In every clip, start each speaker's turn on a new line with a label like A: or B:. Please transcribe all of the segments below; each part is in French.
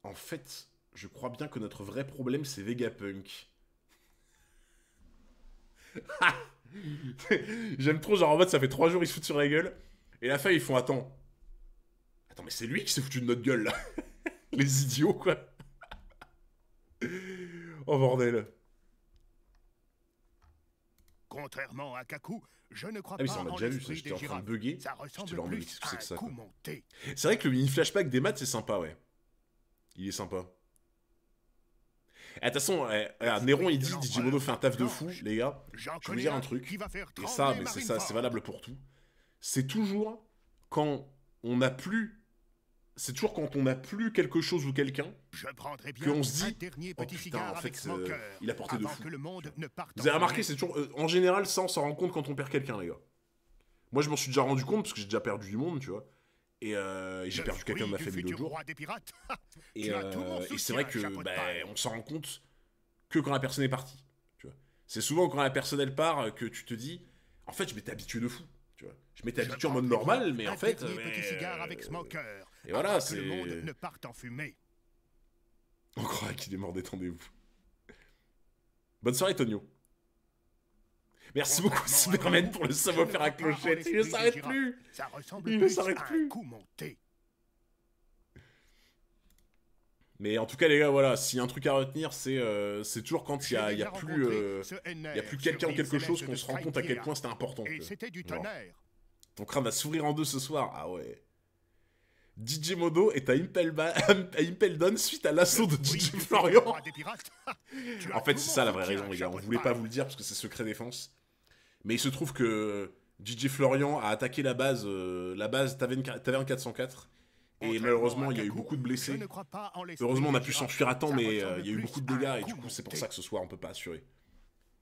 A: En fait, je crois bien que notre vrai problème, c'est Vegapunk. J'aime trop, genre en mode, ça fait 3 jours, ils se foutent sur la gueule. Et à la fin, ils font, attends. Attends, mais c'est lui qui s'est foutu de notre gueule, là. Les idiots, quoi. Oh, bordel.
B: Contrairement à Kaku, je ne crois
A: Ah oui, ça,
B: pas
A: on a
B: en
A: déjà vu, ça.
B: l'esprit
A: J'étais
B: des
A: en train de
B: girafes.
A: bugger.
B: Ça
A: J'étais
B: ressemble
A: là en mode,
B: plus
A: qu'est-ce que
B: à
A: c'est que
B: un
A: ça,
B: coup
A: quoi.
B: monté.
A: C'est vrai que le mini flashback des maths, c'est sympa, ouais. Il est sympa. De toute façon, Néron, il
B: De
A: dit Digimodo
B: l'empereur
A: fait un taf de fou,
B: Blanche.
A: les gars.
B: J'en
A: Je vais vous
B: connais
A: dire un
B: un qui
A: truc.
B: va faire
A: Et ça,
B: trembler
A: mais c'est ça, c'est valable
B: Marineford.
A: pour tout. C'est toujours quand on n'a plus. C'est toujours quand on n'a plus quelque chose ou quelqu'un
B: Je prendrai bien
A: qu'on se
B: un
A: dit
B: dernier
A: oh
B: petit
A: putain, en
B: cigare avec
A: fait,
B: Smoker
A: il a porté de
B: avant
A: fou.
B: que le monde ne parte
A: Vous
B: en
A: avez remarqué,
B: fumée.
A: c'est toujours. En général, ça, on s'en rend compte quand on perd quelqu'un, les gars. Moi, je m'en suis déjà rendu compte parce que j'ai déjà perdu du monde, tu vois. Et j'ai
B: Le
A: perdu quelqu'un de
B: fruit
A: ma
B: du
A: famille l'autre
B: futur
A: jour.
B: roi des pirates.
A: Et,
B: Tu as tout mon
A: et c'est
B: soutien,
A: vrai que
B: chapeau de paille.
A: on s'en rend compte que quand la personne est partie. Tu vois. C'est souvent quand la personne elle part que tu te dis, en fait, je m'étais habitué de fou. Tu vois. Je m'étais
B: Je
A: habitué en mode
B: prendrai bien
A: normal, mais en
B: un
A: fait,
B: dernier petit cigare avec Smoker
A: et voilà,
B: avant que le monde
A: c'est.
B: ne parte en fumée.
A: On croit qu'il est mort, détendez-vous. Bonne soirée, Tonio. Merci beaucoup,
B: Contrairement à
A: Cyberman,
B: Kaku,
A: pour le
B: je ne
A: savoir-faire à
B: crois pas en
A: clochette. Il ne
B: l'esprit des
A: s'arrête
B: girafes.
A: plus.
B: Ça ressemble
A: Il ne
B: plus
A: s'arrête
B: à un
A: plus.
B: coup monté.
A: Mais en tout cas, les gars, voilà, s'il y a un truc à retenir, c'est toujours quand
B: J'ai
A: il y a
B: déjà
A: plus,
B: rencontré ce
A: il y a
B: Henner
A: plus
B: sur
A: quelqu'un ou
B: l'île
A: quelque chose
B: céleste
A: qu'on
B: de
A: se rend compte à quel
B: Skypiea.
A: point c'était important.
B: Et
A: Tu vois.
B: c'était du
A: Genre,
B: tonnerre.
A: ton crâne va s'ouvrir en deux ce soir. Ah ouais. DJ Modo est à Impeldon suite à l'assaut de
B: Oui,
A: DJ
B: du futur
A: Florian.
B: roi des pirates. Tu as
A: En fait,
B: tout
A: c'est
B: mon
A: ça la vraie
B: soutien,
A: raison, les gars. On
B: chapeau de
A: voulait pas
B: paille.
A: vous le dire parce que c'est secret défense. Mais il se trouve que DJ Florian a attaqué la base Taverne 404. Et
B: Contrairement
A: malheureusement,
B: à
A: il y a eu
B: Kaku,
A: beaucoup de
B: je
A: blessés.
B: ne crois pas en l'esprit
A: Heureusement, on
B: des
A: a pu
B: girafes.
A: s'enfuir à temps,
B: Ça
A: mais
B: ressemble
A: il y a eu
B: plus
A: beaucoup de
B: à un
A: dégâts. Et
B: coup
A: du coup, c'est pour
B: monté.
A: ça que ce soir, on peut pas assurer.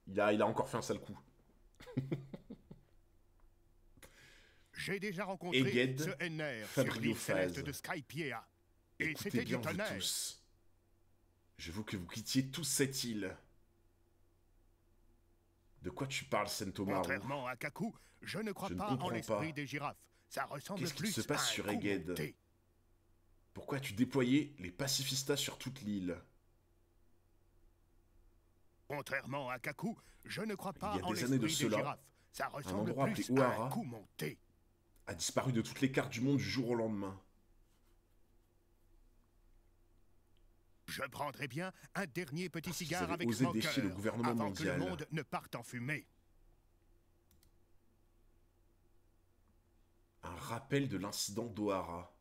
A: Il a encore fait un sale coup.
B: J'ai déjà rencontré
A: Eged,
B: ce Henner sur
A: Fabrio
B: l'île céleste
A: Phase.
B: de Skypiea. Et
A: Écoutez
B: c'était
A: bien,
B: du
A: vous
B: tonnerre.
A: tous. Je veux que vous quittiez tous cette île. De quoi tu parles, Sentomaru?
B: Contrairement à Kaku, je ne crois
A: Je ne
B: pas en
A: comprends
B: l'esprit
A: pas.
B: des girafes. Ça ressemble
A: Qu'est-ce qui
B: plus
A: se
B: à
A: passe
B: un
A: sur
B: coup
A: Eged?
B: monté.
A: Pourquoi as-tu déployé les pacifistas sur toute l'île?
B: Contrairement à Kaku, je ne crois
A: Il
B: pas
A: y a
B: en
A: des années de
B: l'esprit des
A: cela,
B: girafes. Ça
A: un
B: ressemble
A: endroit appelé
B: plus à un
A: Ohara
B: coup monté.
A: a disparu de toutes les cartes du monde du jour au lendemain.
B: Je prendrai bien un dernier petit
A: Parce qu'ils
B: cigare
A: avaient
B: avec
A: osé défier le
B: Smoker
A: gouvernement
B: avant que le
A: mondial.
B: monde ne parte en fumée.
A: Un rappel de l'incident d'Ohara.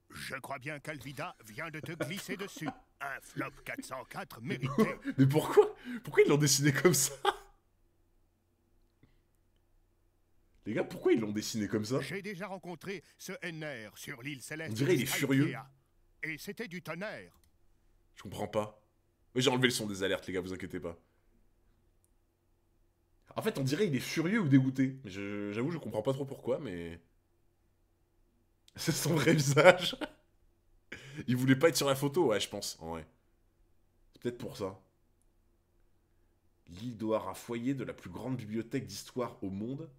B: Je crois bien qu'Alvida vient de te glisser dessus. Un flop 404 mérité.
A: Mais pourquoi? Pourquoi ils l'ont dessiné comme ça? Les gars, pourquoi ils l'ont dessiné comme ça?
B: J'ai déjà rencontré ce Henner sur l'île céleste.
A: On dirait
B: de
A: il est
B: Skypiea.
A: furieux.
B: Et c'était du tonnerre.
A: Je comprends pas. Oui, j'ai enlevé le son des alertes, les gars, vous inquiétez pas. En fait, on dirait il est furieux ou dégoûté. J'avoue, je comprends pas trop pourquoi, mais... C'est son vrai visage. Il voulait pas être sur la photo, ouais, je pense, en vrai. C'est peut-être pour ça. L'île d'Ohara, foyer de la plus grande bibliothèque d'histoire au monde,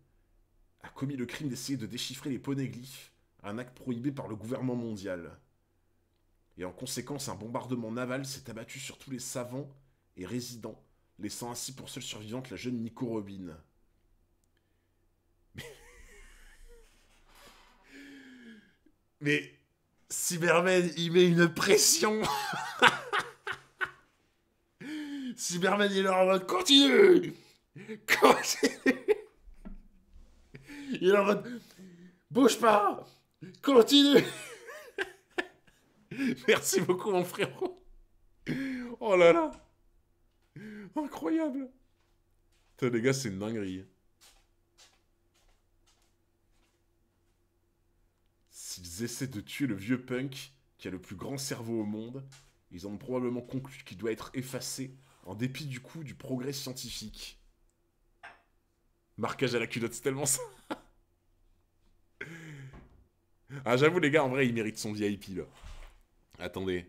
A: a commis le crime d'essayer de déchiffrer les poneglyphes, un acte prohibé par le gouvernement mondial. Et en conséquence, un bombardement naval s'est abattu sur tous les savants et résidents, laissant ainsi pour seule survivante la jeune Nico Robin. Mais Cyberman, il met une pression. Cyberman, il est en mode continue, continue. Il est en mode bouge pas, continue. Merci beaucoup, mon frérot. Oh là là, incroyable. Putain, les gars, c'est une dinguerie. S'ils essaient de tuer le vieux punk qui a le plus grand cerveau au monde, ils ont probablement conclu qu'il doit être effacé en dépit du coup du progrès scientifique. Marquage à la culotte, c'est tellement ça. Ah, j'avoue, les gars, en vrai, il mérite son VIP, là. Attendez.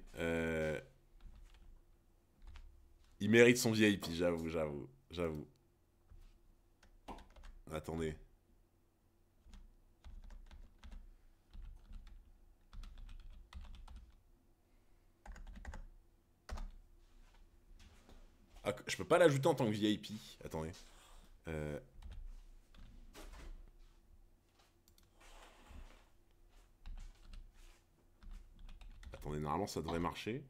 A: Il mérite son VIP, j'avoue. Attendez. je peux pas l'ajouter en tant que VIP. Attendez. Attendez, normalement ça devrait marcher.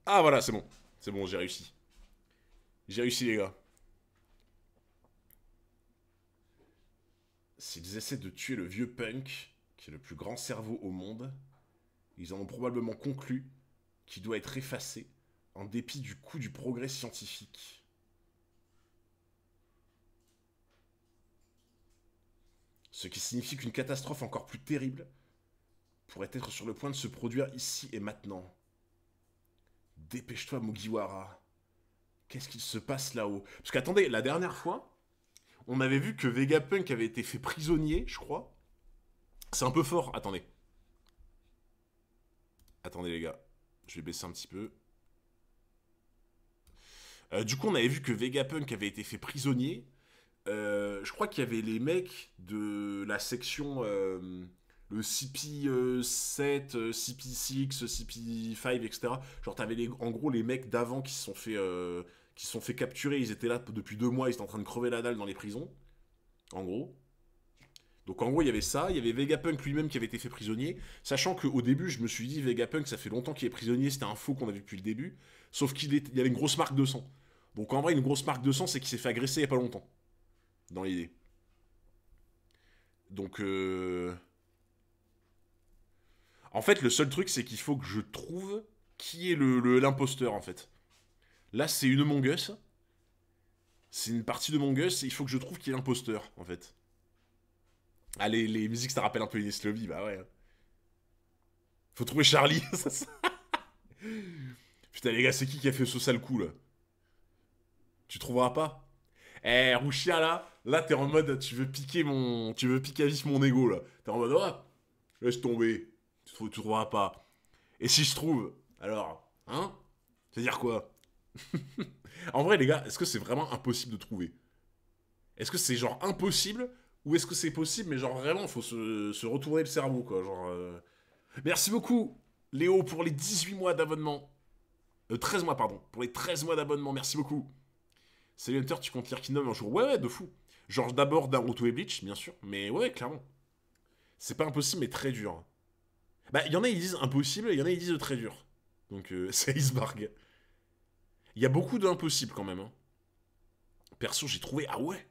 A: Ah voilà, c'est bon. C'est bon, j'ai réussi. J'ai réussi les gars. S'ils essaient de tuer le vieux punk, qui est le plus grand cerveau au monde, ils en ont probablement conclu qu'il doit être effacé, en dépit du coût du progrès scientifique. Ce qui signifie qu'une catastrophe encore plus terrible pourrait être sur le point de se produire ici et maintenant. Dépêche-toi, Mugiwara. Qu'est-ce qu'il se passe là-haut? Parce qu'attendez, la dernière fois, on avait vu que Vegapunk avait été fait prisonnier, je crois. C'est un peu fort. Attendez. Attendez les gars. Je vais baisser un petit peu. Du coup, on avait vu que Vegapunk avait été fait prisonnier. Je crois qu'il y avait les mecs de la section... le CP7, CP6, CP5, etc. Genre, t'avais en gros les mecs d'avant qui se sont fait capturer. Ils étaient là depuis 2 mois, ils étaient en train de crever la dalle dans les prisons. En gros. Donc en gros, il y avait ça, il y avait Vegapunk lui-même qui avait été fait prisonnier, sachant qu'au début, je me suis dit, Vegapunk, ça fait longtemps qu'il est prisonnier, c'était un faux qu'on avait depuis le début, sauf qu'il y avait une grosse marque de sang. Donc en vrai, une grosse marque de sang, c'est qu'il s'est fait agresser il y a pas longtemps. Dans l'idée. Donc en fait, le seul truc, c'est qu'il faut que je trouve qui est l'imposteur, en fait. Là, c'est une Among Us. C'est une partie de Among Us, et il faut que je trouve qui est l'imposteur, en fait. Ah, les musiques, ça rappelle un peu Ines Lobby, bah ouais. Faut trouver Charlie, ça. Putain, les gars, c'est qui a fait ce sale coup, là? Tu trouveras pas? Eh, Rouchia, là, t'es en mode, tu veux piquer à vif mon ego, là. T'es en mode, oh, laisse tomber. Tu trouveras pas. Et si je trouve, alors, hein? C'est-à-dire quoi? En vrai, les gars, est-ce que c'est vraiment impossible de trouver? Est-ce que c'est genre impossible? Ou est-ce que c'est possible, mais genre vraiment, faut se retourner le cerveau, quoi. Genre. Merci beaucoup, Léo, pour les 18 mois d'abonnement. 13 mois, pardon. Pour les 13 mois d'abonnement, merci beaucoup. Salut Hunter, tu comptes lire Kingdom un jour? Ouais, de fou. Genre d'abord Naruto et Bleach, bien sûr. Mais ouais, clairement. C'est pas impossible, mais très dur. Bah, il y en a, ils disent impossible, il y en a, ils disent très dur. Donc, c'est Icebarg. Il y a beaucoup d'impossibles quand même. Hein. Perso, j'ai trouvé. Ah ouais!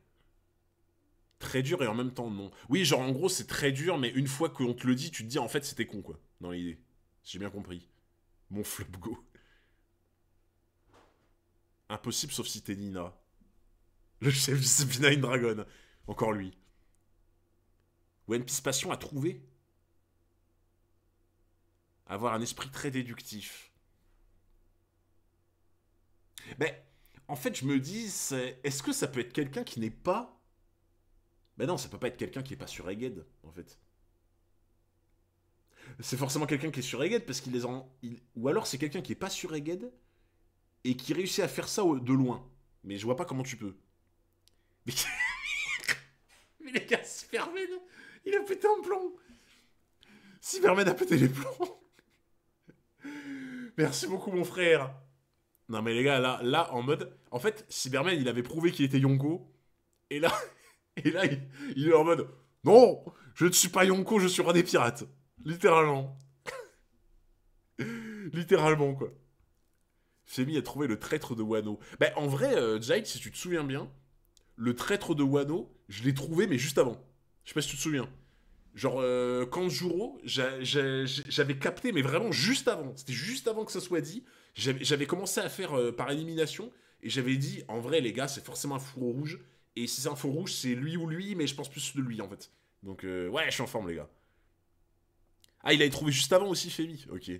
A: Très dur et en même temps non. Oui, genre en gros, c'est très dur, mais une fois qu'on te le dit, tu te dis en fait, c'était con, quoi. Dans l'idée. J'ai bien compris. Mon flop go. Impossible sauf si t'es Nina. Le chef du CP9 Dragon. Encore lui. One Piece Passion a trouvé. Avoir un esprit très déductif. Mais, en fait, je me dis, est-ce que ça peut être quelqu'un qui n'est pas... Ben non, ça peut pas être quelqu'un qui est pas sur Egged, en fait. C'est forcément quelqu'un qui est sur Egged, parce qu'il les en... Ou alors c'est quelqu'un qui est pas sur Egged, et qui réussit à faire ça de loin. Mais je vois pas comment tu peux. Mais, mais les gars, Superman, il a pété un plomb. Superman a pété les plombs. Merci beaucoup, mon frère. Non, mais les gars, là, en mode... En fait, Cyberman, il avait prouvé qu'il était Yonko. Et là, il est en mode... Non, je ne suis pas Yonko, je suis roi des pirates. Littéralement. Littéralement, quoi. Femi a trouvé le traître de Wano. Bah, en vrai, Jade, si tu te souviens bien, le traître de Wano, je l'ai trouvé, mais juste avant. Je sais pas si tu te souviens. Genre, Kanjuro, j'avais capté, mais vraiment juste avant. C'était juste avant que ça soit dit. J'avais commencé à faire par élimination. Et j'avais dit, en vrai, les gars, c'est forcément un fourreau rouge. Et si c'est un fourreau rouge, c'est lui ou lui, mais je pense plus de lui, en fait. Donc, ouais, je suis en forme, les gars. Ah, il avait trouvé juste avant aussi, Femi. Ok.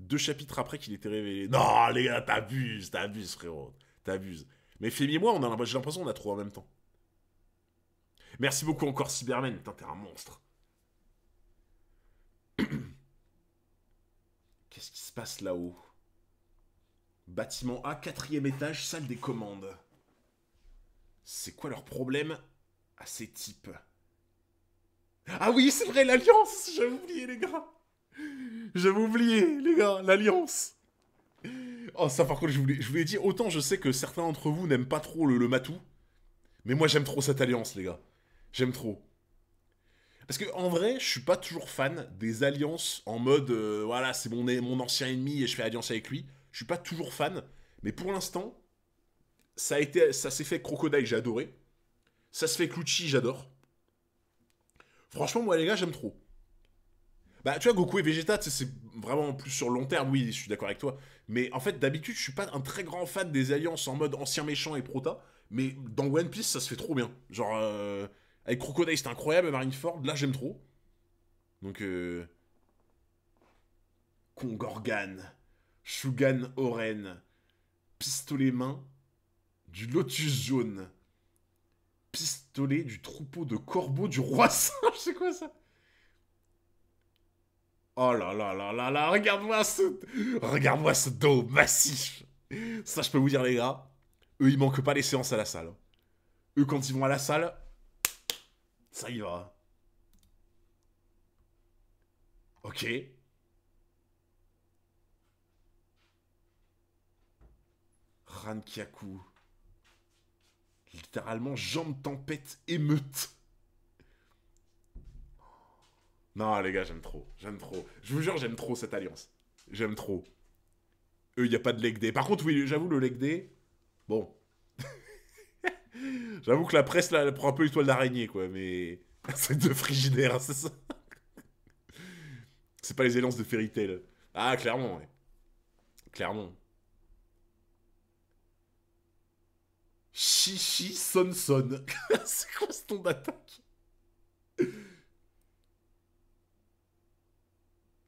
A: 2 chapitres après qu'il était révélé. Non, les gars, t'abuses, frérot. T'abuses. Mais Femi et moi, j'ai l'impression qu'on a trop en même temps. Merci beaucoup encore, Cyberman. Putain, t'es un monstre. Qu'est-ce qui se passe là-haut? Bâtiment A, 4e étage, salle des commandes. C'est quoi leur problème à ces types? Ah oui, c'est vrai, l'Alliance. J'avais oublié, les gars. J'avais oublié, les gars, l'alliance. Oh, ça, par contre, je voulais dire, autant je sais que certains d'entre vous n'aiment pas trop le matou, mais moi, j'aime trop cette alliance, les gars. J'aime trop. Parce que, en vrai, je suis pas toujours fan des alliances en mode, voilà, c'est mon ancien ennemi et je fais alliance avec lui. Je suis pas toujours fan, mais pour l'instant, ça s'est fait Crocodile, j'ai adoré. Ça se fait Clutchy, j'adore. Franchement, moi, les gars, j'aime trop. Bah, tu vois, Goku et Vegeta, tu sais, c'est vraiment plus sur le long terme, oui, je suis d'accord avec toi. Mais en fait, d'habitude, je suis pas un très grand fan des alliances en mode ancien méchant et prota. Mais dans One Piece, ça se fait trop bien. Genre, avec Crocodile, c'était incroyable, Marineford, là, j'aime trop. Donc, Kongorgan, Shugan Oren, pistolet main, du lotus jaune, pistolet du troupeau de corbeaux du roi singe, c'est quoi ça? Oh là là là là là, regarde-moi ce dos massif. Ça, je peux vous dire, les gars, eux, ils manquent pas les séances à la salle. Eux, quand ils vont à la salle, ça y va. Ok. Rankyaku. Littéralement, jambe tempête émeute. Non, les gars, j'aime trop. J'aime trop. Je vous jure, j'aime trop cette alliance. J'aime trop. Eux, il n'y a pas de leg day. Par contre, oui, j'avoue, le leg day. Bon. J'avoue que la presse, là, elle prend un peu l'étoile d'araignée, quoi, mais. C'est de Frigidaire, hein, c'est ça. C'est pas les alliances de Fairy Tail. Ah, clairement, ouais. Clairement. Chichi Son Son. C'est quoi ce ton d'attaque?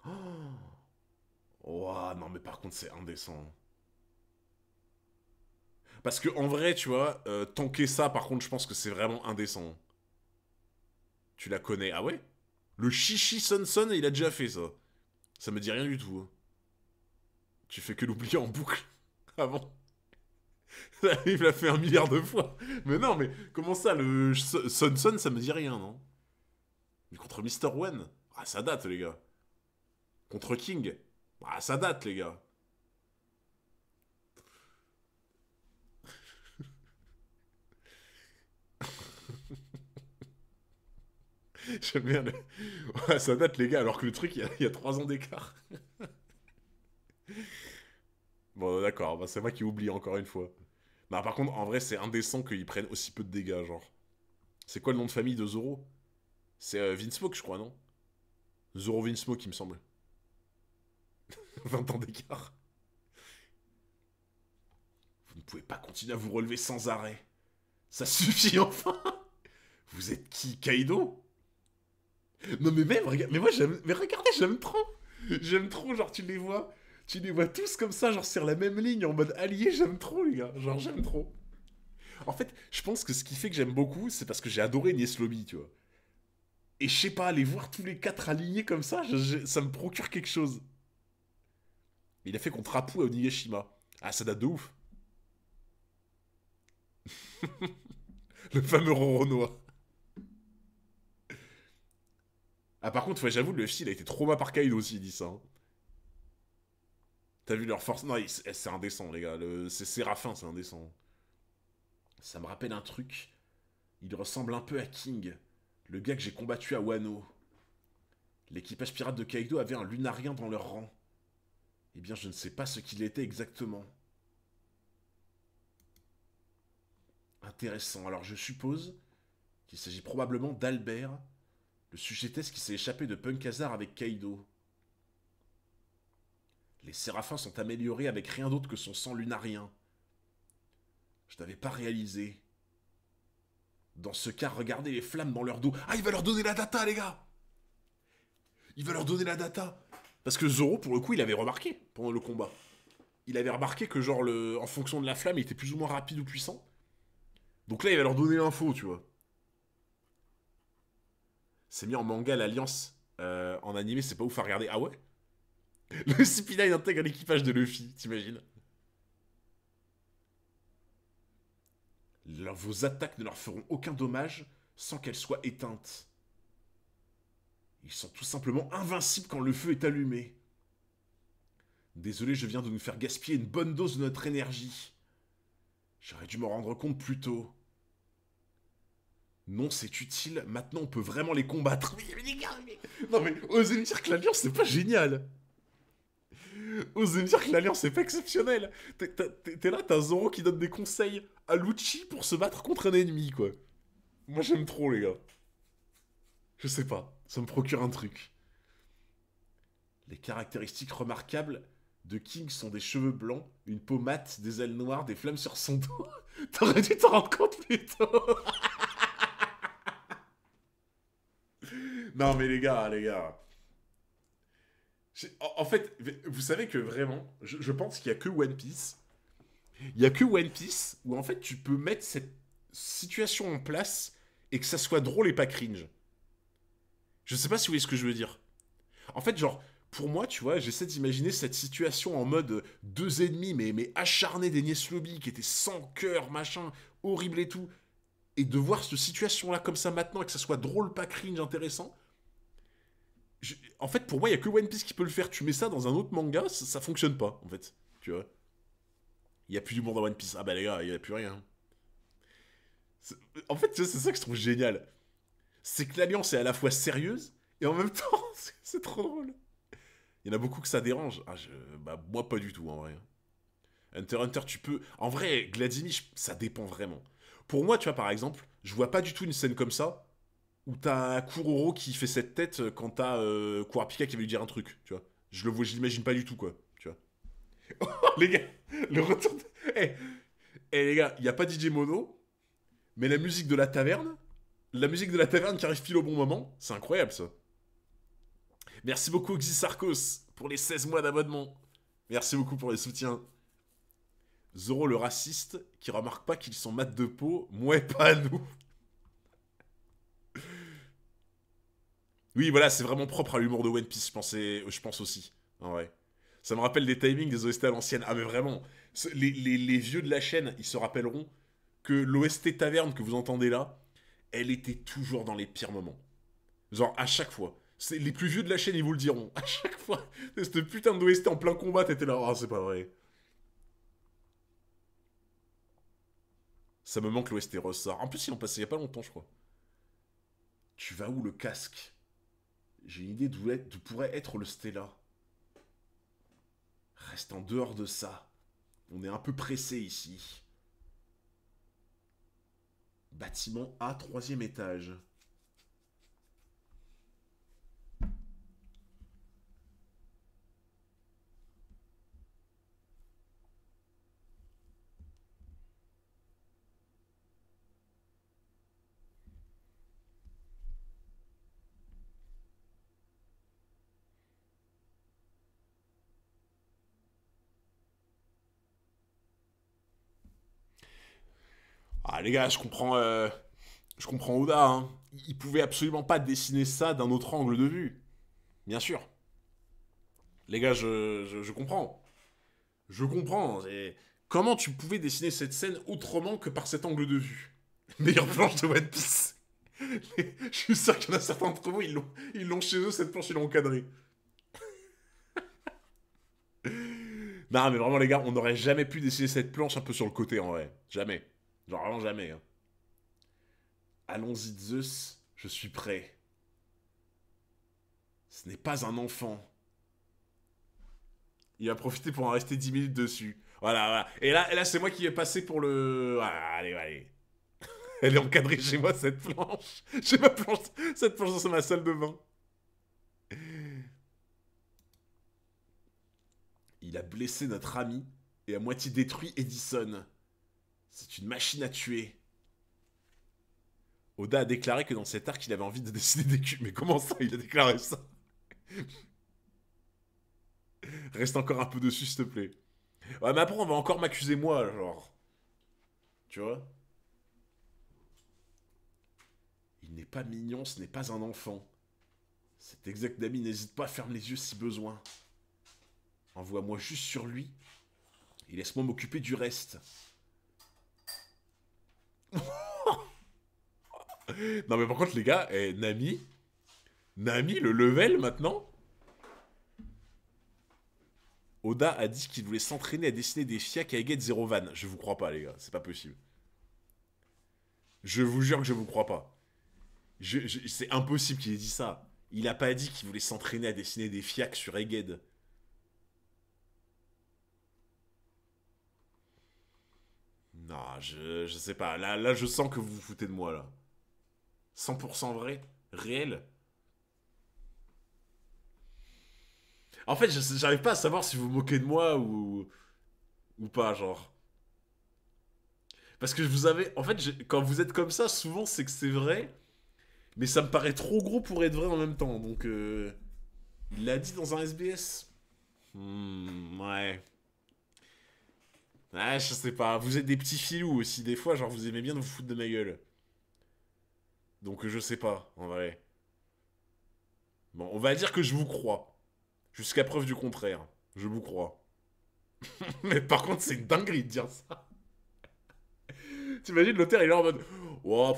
A: Oh. Ouah, non, mais par contre, c'est indécent. Parce que, en vrai, tu vois, tanker ça, par contre, je pense que c'est vraiment indécent. Tu la connais. Ah ouais? Le Chichi Son Son, il a déjà fait ça. Ça me dit rien du tout. Tu fais que l'oublier en boucle. Avant. Il l'a fait 1 milliard de fois. Mais non, mais comment ça, le Son Son, ça me dit rien, non? Mais contre Mister One? Ah, ça date, les gars. Contre King? Ah, ça date, les gars. J'aime bien le... Ouais, ça date, les gars, alors que le truc, il y a 3 ans d'écart. Bon, d'accord, bah, c'est moi qui oublie encore une fois. Non, par contre, en vrai, c'est indécent qu'ils prennent aussi peu de dégâts, genre. C'est quoi le nom de famille de Zoro? C'est Vinsmoke, je crois, non? Zoro Vinsmoke, il me semble. 20 ans d'écart. Vous ne pouvez pas continuer à vous relever sans arrêt. Ça suffit enfin. Vous êtes qui, Kaido? Non mais même, regarde, mais moi j'aime, mais regardez, j'aime trop. J'aime trop, genre tu les vois tous comme ça, genre sur la même ligne, en mode allié, j'aime trop les gars, genre j'aime trop. En fait, je pense que ce qui fait que j'aime beaucoup, c'est parce que j'ai adoré Nies Lobby, tu vois. Et je sais pas, les voir tous les quatre alignés comme ça, ça me procure quelque chose. Il a fait contre Apu à Onigashima. Ah, ça date de ouf. Le fameux Roronoa. Ah, par contre, ouais, j'avoue, le fil a été trauma par Kaido aussi, il dit ça. Hein. T'as vu leur force? Non, c'est indécent, les gars. C'est Séraphin, c'est indécent. Ça me rappelle un truc. Il ressemble un peu à King, le gars que j'ai combattu à Wano. L'équipage pirate de Kaido avait un lunarien dans leur rang. Eh bien, je ne sais pas ce qu'il était exactement. Intéressant. Alors, je suppose qu'il s'agit probablement d'Albert, le sujetesse qui s'est échappé de Punk Hazard avec Kaido. Les séraphins sont améliorés avec rien d'autre que son sang lunarien. Je n'avais pas réalisé. Dans ce cas, regardez les flammes dans leur dos. Ah, il va leur donner la data, les gars! Il va leur donner la data! Parce que Zoro, pour le coup, il avait remarqué pendant le combat. Il avait remarqué que, genre, en fonction de la flamme, il était plus ou moins rapide ou puissant. Donc là, il va leur donner l'info, tu vois. C'est mis en manga, l'Alliance. En animé, c'est pas ouf à regarder. Ah ouais? Le CP9 intègre l'équipage de Luffy, t'imagines? Vos attaques ne leur feront aucun dommage sans qu'elles soient éteintes. Ils sont tout simplement invincibles quand le feu est allumé. Désolé, je viens de nous faire gaspiller une bonne dose de notre énergie. J'aurais dû m'en rendre compte plus tôt. Non, c'est utile. Maintenant, on peut vraiment les combattre. Mais les gars, mais... Non, mais osez me dire que l'Alliance, c'est pas génial. Osez me dire que l'Alliance, c'est pas exceptionnel. T'es là, t'as Zoro qui donne des conseils à Lucci pour se battre contre un ennemi, quoi. Moi, j'aime trop, les gars. Je sais pas. Ça me procure un truc. Les caractéristiques remarquables de King sont des cheveux blancs, une peau mate, des ailes noires, des flammes sur son dos. T'aurais dû t'en rendre compte plus tôt. Non mais les gars. En fait, vous savez que vraiment, je pense qu'il y a que One Piece. Il y a que One Piece où en fait tu peux mettre cette situation en place et que ça soit drôle et pas cringe. Je sais pas si vous voyez ce que je veux dire. En fait, genre, pour moi, tu vois, j'essaie d'imaginer cette situation en mode deux ennemis, mais acharnés d'Enies Lobby, qui étaient sans cœur, machin, horrible et tout. Et de voir cette situation-là comme ça maintenant, et que ça soit drôle, pas cringe, intéressant. En fait, pour moi, il y a que One Piece qui peut le faire. Tu mets ça dans un autre manga, ça fonctionne pas, en fait. Tu vois. Il y a plus d'humour dans One Piece. Ah bah les gars, il y a plus rien. En fait, tu vois, c'est ça que je trouve génial. C'est que l'Alliance est à la fois sérieuse, et en même temps, c'est trop drôle. Il y en a beaucoup que ça dérange. Bah, moi, pas du tout, en vrai. Hunter x Hunter, tu peux... En vrai, Gladimi, ça dépend vraiment. Pour moi, tu vois, par exemple, je vois pas du tout une scène comme ça où t'as Kuroro qui fait cette tête quand t'as Kurapika qui veut lui dire un truc, tu vois. Je l'imagine pas du tout, quoi, tu vois. Oh, les gars, le retour de... les gars, il y a pas DJ Mono, mais la musique de la taverne qui arrive pile au bon moment, c'est incroyable, ça. Merci beaucoup, Xisarkos, pour les 16 mois d'abonnement. Merci beaucoup pour les soutiens. Zoro le raciste qui remarque pas qu'ils sont mat de peau, moi et pas à nous. Oui, voilà, c'est vraiment propre à l'humour de One Piece, je pense aussi. En vrai. Ça me rappelle des timings des OST à l'ancienne. Ah, mais vraiment, les vieux de la chaîne, ils se rappelleront que l'OST taverne que vous entendez là, elle était toujours dans les pires moments. Genre, à chaque fois. Les plus vieux de la chaîne, ils vous le diront. À chaque fois, cette putain d'OST en plein combat, t'étais là. Ah, c'est pas vrai. Ça me manque l'OST ressort. En plus, ils l'ont passé il y a pas longtemps, je crois. Tu vas où le casque? J'ai une idée d'où pourrait être le Stella. Reste en dehors de ça. On est un peu pressé ici. Bâtiment A, troisième étage. Ah les gars, je comprends Oda. Hein. Il pouvait absolument pas dessiner ça d'un autre angle de vue. Bien sûr. Les gars, je comprends. Je comprends. Comment tu pouvais dessiner cette scène autrement que par cet angle de vue? Meilleure planche de One Piece. Je suis sûr qu'il y en a certains d'entre vous, ils l'ont chez eux, cette planche, ils l'ont encadrée. Non, mais vraiment, les gars, on n'aurait jamais pu dessiner cette planche un peu sur le côté, en vrai. Jamais. Genre, vraiment jamais. Hein. Allons-y, Zeus, je suis prêt. Ce n'est pas un enfant. Il va profiter pour en rester 10 minutes dessus. Voilà, voilà. Et là c'est moi qui vais passer pour le... Voilà, allez, allez. Elle est encadrée chez moi, cette planche. J'ai ma planche... Cette planche dans ma salle de bain. Il a blessé notre ami et à moitié détruit Edison. C'est une machine à tuer. Oda a déclaré que dans cet arc, il avait envie de dessiner des culs. Mais comment ça, il a déclaré ça? Reste encore un peu dessus, s'il te plaît. Ouais, mais après, on va encore m'accuser moi, genre. Tu vois? Il n'est pas mignon, ce n'est pas un enfant. Cet exact d'ami n'hésite pas à fermer les yeux si besoin. Envoie-moi juste sur lui et laisse-moi m'occuper du reste. Non mais par contre les gars, Nami, Nami, le level maintenant? Oda a dit qu'il voulait s'entraîner à dessiner des fiacs à Egghead Zero Van. Je vous crois pas, les gars. C'est pas possible. Je vous jure que je vous crois pas. C'est impossible qu'il ait dit ça. Il a pas dit qu'il voulait s'entraîner à dessiner des fiacs sur Egghead. Non, je sais pas. Là, je sens que vous vous foutez de moi, là. 100% vrai? Réel? En fait, j'arrive pas à savoir si vous vous moquez de moi ou pas, genre. Parce que je vous avais. En fait, quand vous êtes comme ça, souvent c'est que c'est vrai, mais ça me paraît trop gros pour être vrai en même temps. Donc, il l'a dit dans un SBS. Ouais. Ouais, je sais pas. Vous êtes des petits filous aussi, des fois, genre vous aimez bien vous foutre de ma gueule. Donc, je sais pas, en vrai. Bon, on va dire que je vous crois. Jusqu'à preuve du contraire. Je vous crois. Mais par contre, c'est une dinguerie de dire ça. T'imagines, l'auteur, il est là en mode. Oh,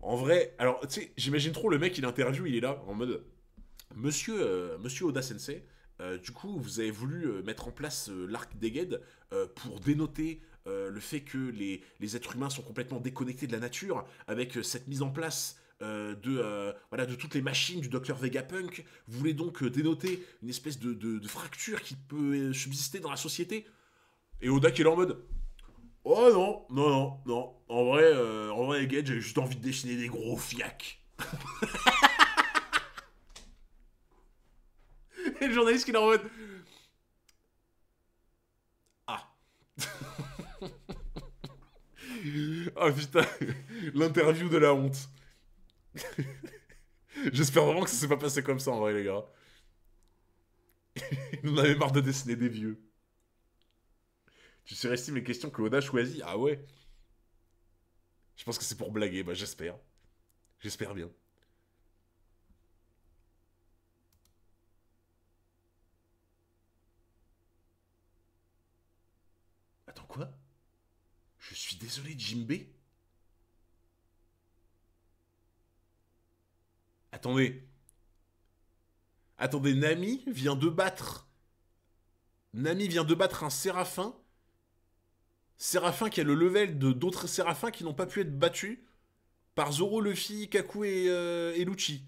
A: en vrai. Alors, tu sais, j'imagine trop le mec, il interview, il est là en mode. Monsieur Oda Sensei, du coup, vous avez voulu mettre en place l'arc d'Egghead pour dénoter le fait que les êtres humains sont complètement déconnectés de la nature, avec cette mise en place voilà, de toutes les machines du Dr Vegapunk. Vous voulez donc dénoter une espèce de fracture qui peut subsister dans la société. Et Oda qui est là en mode oh non, non, non, non. En vrai, Egghead, j'avais juste envie de dessiner des gros fiacs. Et le journaliste qui est là en mode ah. Oh putain, l'interview de la honte. J'espère vraiment que ça s'est pas passé comme ça en vrai, les gars. Il en avait marre de dessiner des vieux. Tu surestimes les questions que Oda choisit? Ah ouais? Je pense que c'est pour blaguer, bah j'espère. J'espère bien. Attends, quoi? Je suis désolé, Jimbe? Attendez. Attendez, Nami vient de battre un Séraphin. Séraphin qui a le level de d'autres Séraphins qui n'ont pas pu être battus par Zoro, Luffy, Kaku et Lucci.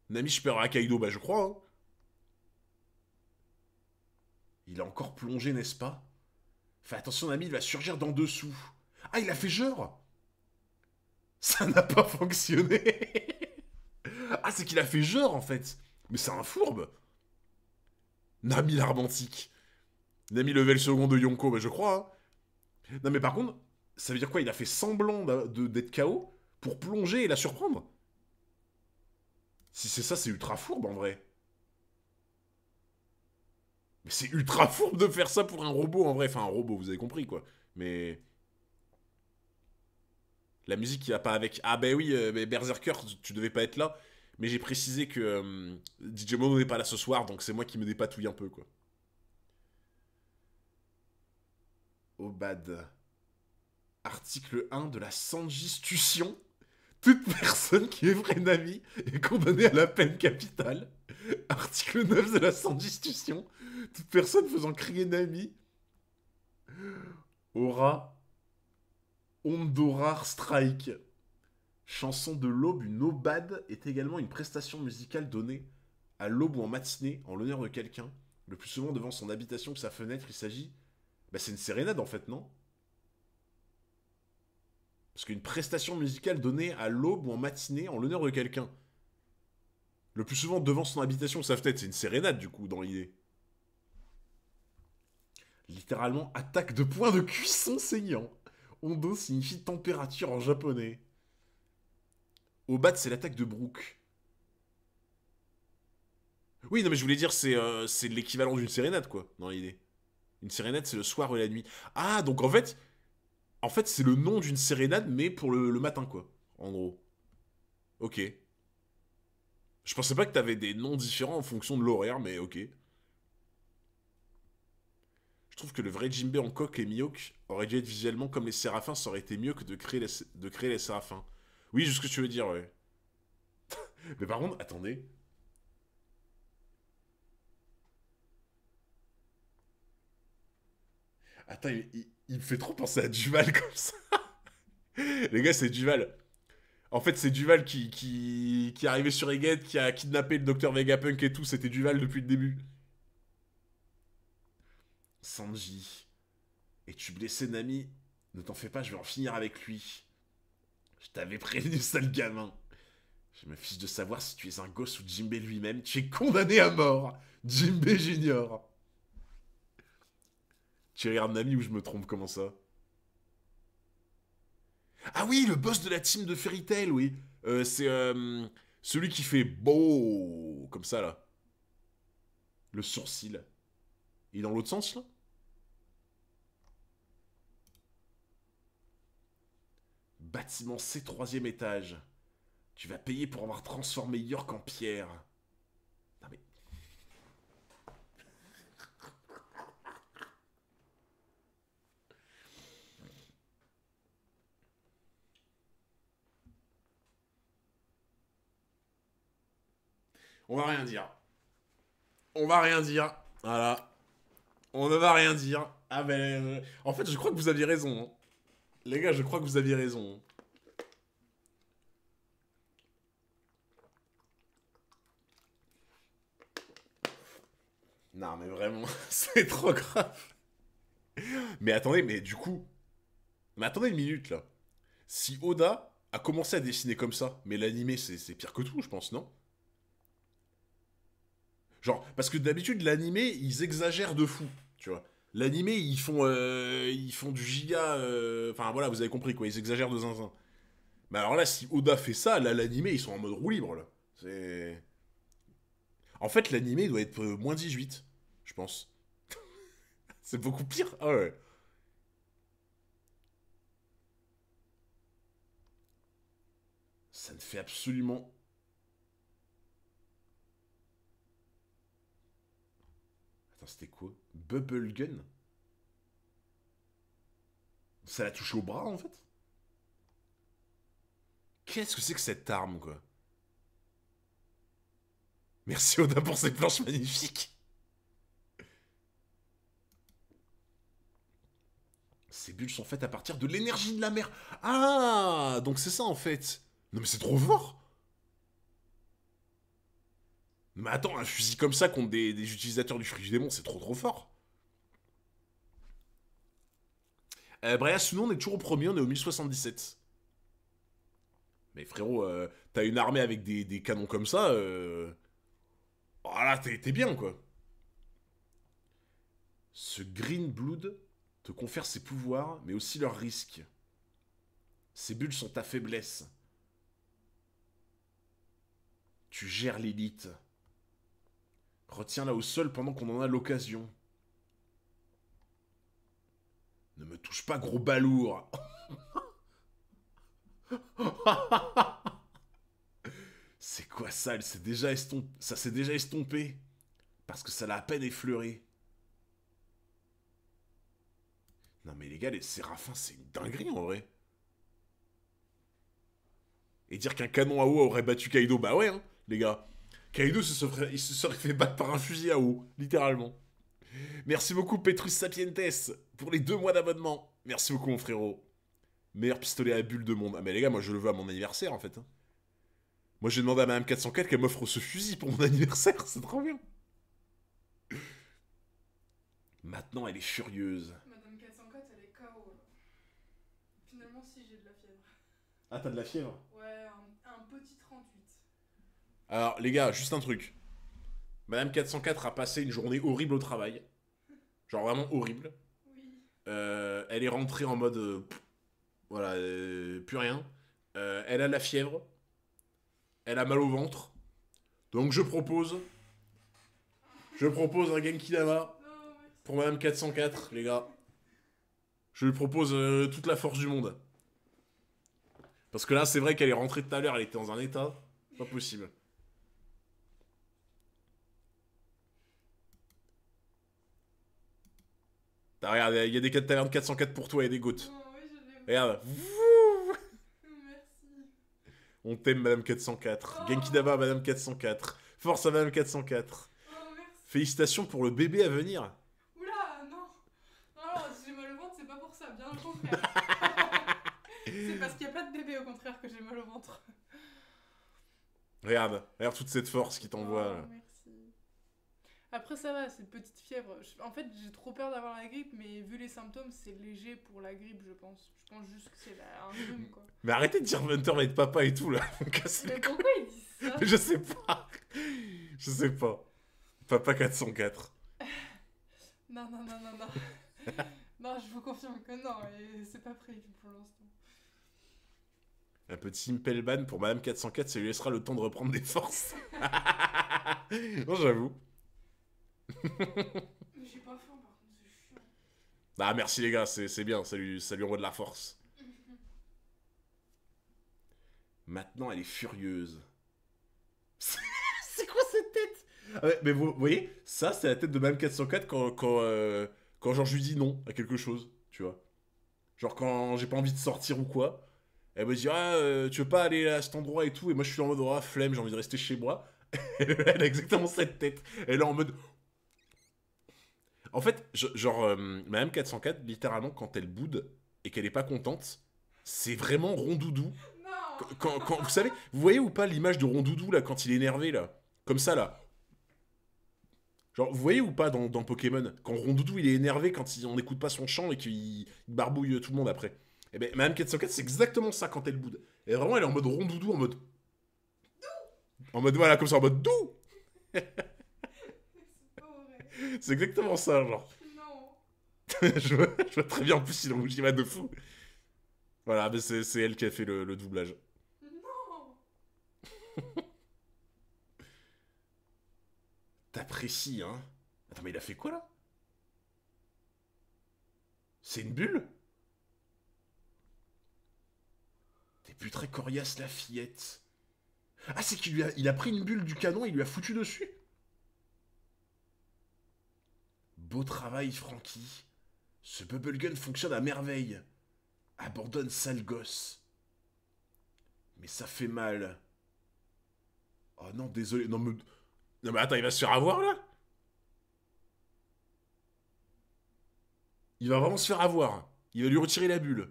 A: Nami supérieur à Kaido, bah je crois. Hein. Il a encore plongé, n'est-ce pas? Fais attention, Nami, il va surgir d'en dessous. Ah, il a fait genre. Ça n'a pas fonctionné. Ah, c'est qu'il a fait genre, en fait. Mais c'est un fourbe. Nami l'armantique. Nami level second de Yonko, bah je crois. Hein. Non, mais par contre, ça veut dire quoi? Il a fait semblant d'être KO pour plonger et la surprendre? Si c'est ça, c'est ultra fourbe, en vrai. Mais c'est ultra fourbe de faire ça pour un robot, en vrai. Enfin, un robot, vous avez compris, quoi. Mais... La musique qui va pas avec. Ah bah oui, mais Berserker, tu devais pas être là. Mais j'ai précisé que DJ Mono n'est pas là ce soir, donc c'est moi qui me dépatouille un peu, quoi. Obad. Article 1 de la Sanjistitution. Toute personne qui est vraie Nami est condamnée à la peine capitale. Article 9 de la Sanjistitution. Toute personne faisant crier Nami aura Ondorar Strike. Chanson de l'aube, une aubade est également une prestation musicale donnée à l'aube ou en matinée en l'honneur de quelqu'un, le plus souvent devant son habitation ou sa fenêtre. Il s'agit. Bah, c'est une sérénade en fait, non? Parce qu'une prestation musicale donnée à l'aube ou en matinée en l'honneur de quelqu'un. Le plus souvent devant son habitation ou sa fenêtre, c'est une sérénade du coup, dans l'idée. Littéralement, attaque de point de cuisson saignant. Ondo signifie température en japonais. Obad, c'est l'attaque de Brook. Oui, non, mais je voulais dire, c'est l'équivalent d'une sérénade, quoi, dans l'idée. Une sérénade, c'est le soir ou la nuit. Ah, donc en fait, c'est le nom d'une sérénade, mais pour le matin, quoi. En gros. Ok. Je pensais pas que t'avais des noms différents en fonction de l'horaire, mais ok. Je trouve que le vrai Jinbei en coque et Mihawk aurait dû être visuellement comme les Séraphins, ça aurait été mieux que de créer les Séraphins. Oui, je sais ce que tu veux dire, ouais. Mais par contre, attendez. Attends, il me fait trop penser à Duval comme ça. Les gars, c'est Duval. En fait, c'est Duval qui est arrivé sur Egghead, qui a kidnappé le docteur Vegapunk et tout. C'était Duval depuis le début. Sanji. Es-tu blessé, Nami? Ne t'en fais pas, je vais en finir avec lui. Je t'avais prévenu, sale gamin. Je me fiche de savoir si tu es un gosse ou Jinbei lui-même. Tu es condamné à mort. Jinbei Junior. Tu regardes Nami ou je me trompe, comment ça? Ah oui, le boss de la team de Fairy Tail, oui. C'est celui qui fait beau comme ça là. Le sourcil. Il est dans l'autre sens là? Bâtiment C, troisième étage. Tu vas payer pour avoir transformé York en pierre. Non mais... On va rien dire. On va rien dire. Voilà. On ne va rien dire. Ah ben... En fait, je crois que vous aviez raison. Hein. Les gars, je crois que vous aviez raison. Non mais vraiment, c'est trop grave. Mais attendez, mais du coup... Mais attendez une minute là. Si Oda a commencé à dessiner comme ça, mais l'animé c'est pire que tout, je pense, non? Genre, parce que d'habitude, l'animé, ils exagèrent de fou, tu vois. L'animé, ils font du giga... Enfin, voilà, vous avez compris, quoi. Ils exagèrent de zinzin. Mais alors là, si Oda fait ça, là, l'animé, ils sont en mode roue libre, là. C'est... En fait, l'animé doit être moins 18, je pense. C'est beaucoup pire. Ah ouais. Ça ne fait absolument... Attends, c'était quoi? Bubble Gun? Ça l'a touché au bras, en fait? Qu'est-ce que c'est que cette arme, quoi? Merci Oda pour ces planches magnifiques. Ces bulles sont faites à partir de l'énergie de la mer. Ah, donc c'est ça en fait. Non mais c'est trop fort. Mais attends, un fusil comme ça contre des utilisateurs du fruit du démon, c'est trop fort. Bref, sinon on est toujours au premier, on est au 1077. Mais frérot, t'as une armée avec des canons comme ça, voilà, t'es bien quoi. Ce Green Blood te confère ses pouvoirs, mais aussi leurs risques. Ces bulles sont ta faiblesse. Tu gères l'élite. Retiens-la au sol pendant qu'on en a l'occasion. Ne me touche pas, gros balourd. C'est quoi ça? Ça s'est déjà estompé. Parce que ça l'a à peine effleuré. Non mais les gars, les séraphins, c'est une dinguerie en vrai. Et dire qu'un canon à eau aurait battu Kaido, bah ouais, hein, les gars. Kaido il se serait fait battre par un fusil à eau, littéralement. Merci beaucoup Petrus Sapientes pour les 2 mois d'abonnement. Merci beaucoup mon frérot. Meilleur pistolet à bulles de monde. Ah mais les gars, moi je le veux à mon anniversaire en fait. Hein. Moi j'ai demandé à Madame 404 qu'elle m'offre ce fusil pour mon anniversaire, c'est trop bien. Maintenant elle est furieuse.
C: Madame 404, elle est KO. Finalement, si j'ai de la fièvre.
A: Ah t'as de la fièvre?
C: Ouais, un petit 38.
A: Alors les gars, juste un truc. Madame 404 a passé une journée horrible au travail. Genre vraiment horrible.
C: Oui.
A: Elle est rentrée en mode... voilà, plus rien. Elle a la fièvre. Elle a mal au ventre. Donc je propose... Je propose un Genki Dama
C: Non, merci.
A: pour Madame 404, les gars. Je lui propose toute la force du monde. Parce que là, c'est vrai qu'elle est rentrée tout à l'heure, elle était dans un état... Pas possible. Ah, regarde, il y a des tavernes 404 pour toi et des gouttes.
C: Oh, oui, je l'ai.
A: Regarde.
C: Merci.
A: On t'aime, Madame 404.
C: Oh.
A: Genki Dama, Madame 404. Force à Madame 404.
C: Oh, merci.
A: Félicitations pour le bébé à venir.
C: Oula, non. Non, si j'ai mal au ventre, c'est pas pour ça, bien au contraire. C'est parce qu'il n'y a pas de bébé, au contraire, que j'ai mal au ventre.
A: Regarde toute cette force qui t'envoie.
C: Oh, merci. Après, ça va, c'est une petite fièvre. En fait, j'ai trop peur d'avoir la grippe, mais vu les symptômes, c'est léger pour la grippe, je pense. Je pense juste que c'est un rhume, quoi.
A: Mais arrêtez de dire Hunter va être papa et tout là.
C: Mais pourquoi ils disent ça?
A: Je sais pas. Je sais pas. Papa 404.
C: Non. Non, je vous confirme que non, et c'est pas prévu pour l'instant.
A: Un petit impel ban pour Madame 404, ça lui laissera le temps de reprendre des forces. Non, j'avoue.
C: Mais j'ai pas faim, par contre, c'est chiant.
A: Ah, merci les gars, c'est bien, ça lui envoie de la force. Maintenant, elle est furieuse. C'est quoi cette tête? Ah ouais, mais vous voyez, ça, c'est la tête de Madame 404 quand genre je lui dis non à quelque chose, tu vois. Genre quand j'ai pas envie de sortir ou quoi. Elle me dit, ah, tu veux pas aller à cet endroit et tout. Et moi, je suis en mode, oh, flemme, j'ai envie de rester chez moi. Elle a exactement cette tête. Elle est en mode. En fait, Madame 404, littéralement, quand elle boude et qu'elle est pas contente, c'est vraiment rondoudou.
C: Non.
A: Vous savez, vous voyez ou pas l'image de rondoudou, là, quand il est énervé, là? Comme ça, là. Genre, vous voyez ou pas dans Pokémon, quand Rondoudou, il est énervé quand on n'écoute pas son chant et qu'il barbouille tout le monde après. Et ben, Madame 404, c'est exactement ça quand elle boude. Et vraiment, elle est en mode rondoudou, en mode. En mode, voilà, comme ça, en mode dou.
C: C'est pas vrai.
A: C'est exactement ça, genre.
C: Non.
A: je vois très bien en plus, il en bouge, il va de fou. Voilà, mais c'est elle qui a fait le doublage.
C: Non.
A: T'apprécies, hein? Attends, mais il a fait quoi là? C'est une bulle? T'es plus très coriace, la fillette. Ah, c'est il a pris une bulle du canon et il lui a foutu dessus? Beau travail, Frankie. Ce bubblegun fonctionne à merveille. Abandonne, sale gosse. Mais ça fait mal. Oh non, désolé. Non mais attends, il va se faire avoir là? Il va vraiment se faire avoir. Il va lui retirer la bulle.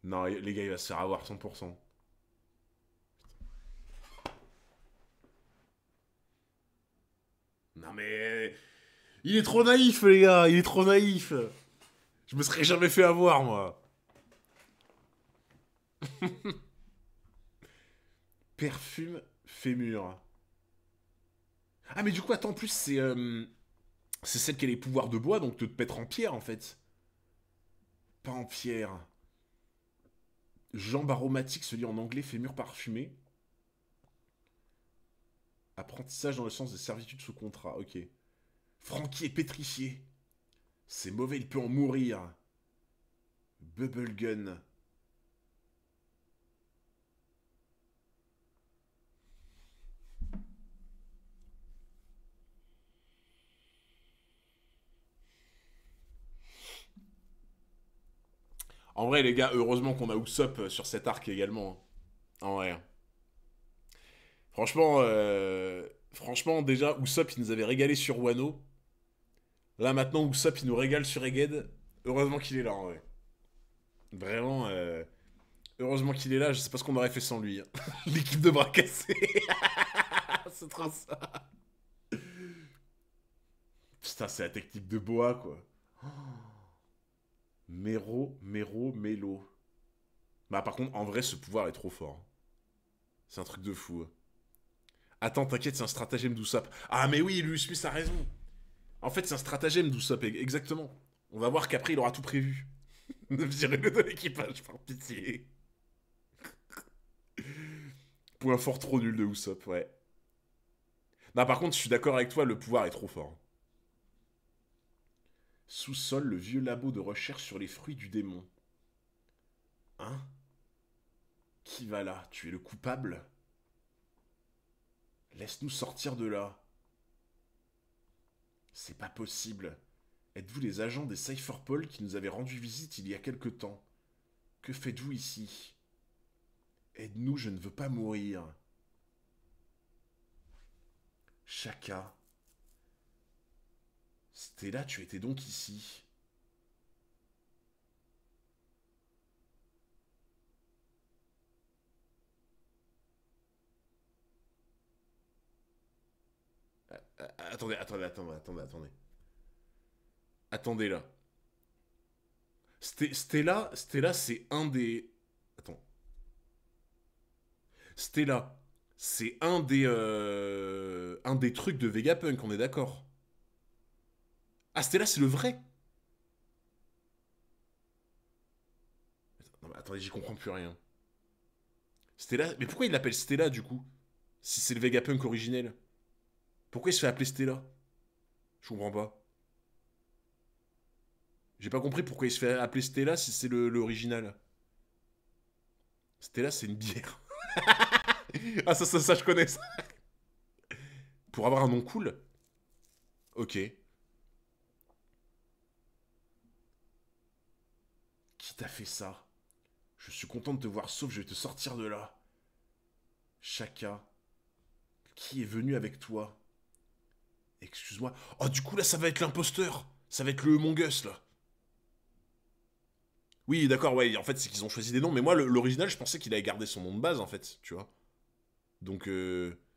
A: Non, les gars, il va se faire avoir 100%. Non mais... Il est trop naïf, les gars. Il est trop naïf. Je me serais jamais fait avoir, moi. Perfume fémur. Ah mais du coup, attends, en plus, c'est celle qui a les pouvoirs de bois, donc de te mettre en pierre, en fait. Pas en pierre. Jambe aromatique se lit en anglais, fémur parfumé. Apprentissage dans le sens de servitude sous contrat, ok. Frankie est pétrifié. C'est mauvais, il peut en mourir. Bubblegun. En vrai, les gars, heureusement qu'on a Usopp sur cet arc également. En vrai. Franchement, déjà, Usopp, il nous avait régalé sur Wano. Là, maintenant, Usopp, il nous régale sur Egghead. Heureusement qu'il est là, en vrai. Vraiment, heureusement qu'il est là. Je sais pas ce qu'on aurait fait sans lui. Hein. L'équipe de bras cassés. C'est trop ça. Putain, c'est la technique de Boa, quoi. Mélo. Bah, par contre, en vrai, ce pouvoir est trop fort. C'est un truc de fou. Attends, t'inquiète, c'est un stratagème d'Usopp. Ah, mais oui, Lucius Smith a raison. En fait, c'est un stratagème d'Usopp, exactement. On va voir qu'après, il aura tout prévu. Virez-le de l'équipage, par pitié. Point fort trop nul de Usopp, ouais. Non, par contre, je suis d'accord avec toi, le pouvoir est trop fort. Sous-sol, le vieux labo de recherche sur les fruits du démon. Hein? Qui va là? Tu es le coupable? Laisse-nous sortir de là. C'est pas possible. Êtes-vous les agents des Cypherpol qui nous avaient rendu visite il y a quelque temps? Que faites-vous ici? Aide-nous, je ne veux pas mourir. Shaka. Stella, tu étais donc ici. Attendez. Attendez là. Stella, c'est un des... Attends. Stella, c'est un des trucs de Vegapunk, on est d'accord. Ah, Stella, c'est le vrai. Non, mais attendez, j'y comprends plus rien. Stella... Mais pourquoi il l'appelle Stella, du coup? Si c'est le Vegapunk originel. Pourquoi il se fait appeler Stella? Je comprends pas. J'ai pas compris pourquoi il se fait appeler Stella si c'est l'original. Stella, c'est une bière. Ah, ça, je connais ça. Pour avoir un nom cool. Ok. Qui t'a fait ça? Je suis content de te voir, sauf je vais te sortir de là. Shaka. Qui est venu avec toi? Excuse-moi. Oh, du coup, là, ça va être l'imposteur. Ça va être le Mongus, là. Oui, d'accord, ouais. En fait, c'est qu'ils ont choisi des noms. Mais moi, l'original, je pensais qu'il avait gardé son nom de base, en fait. Tu vois. Donc,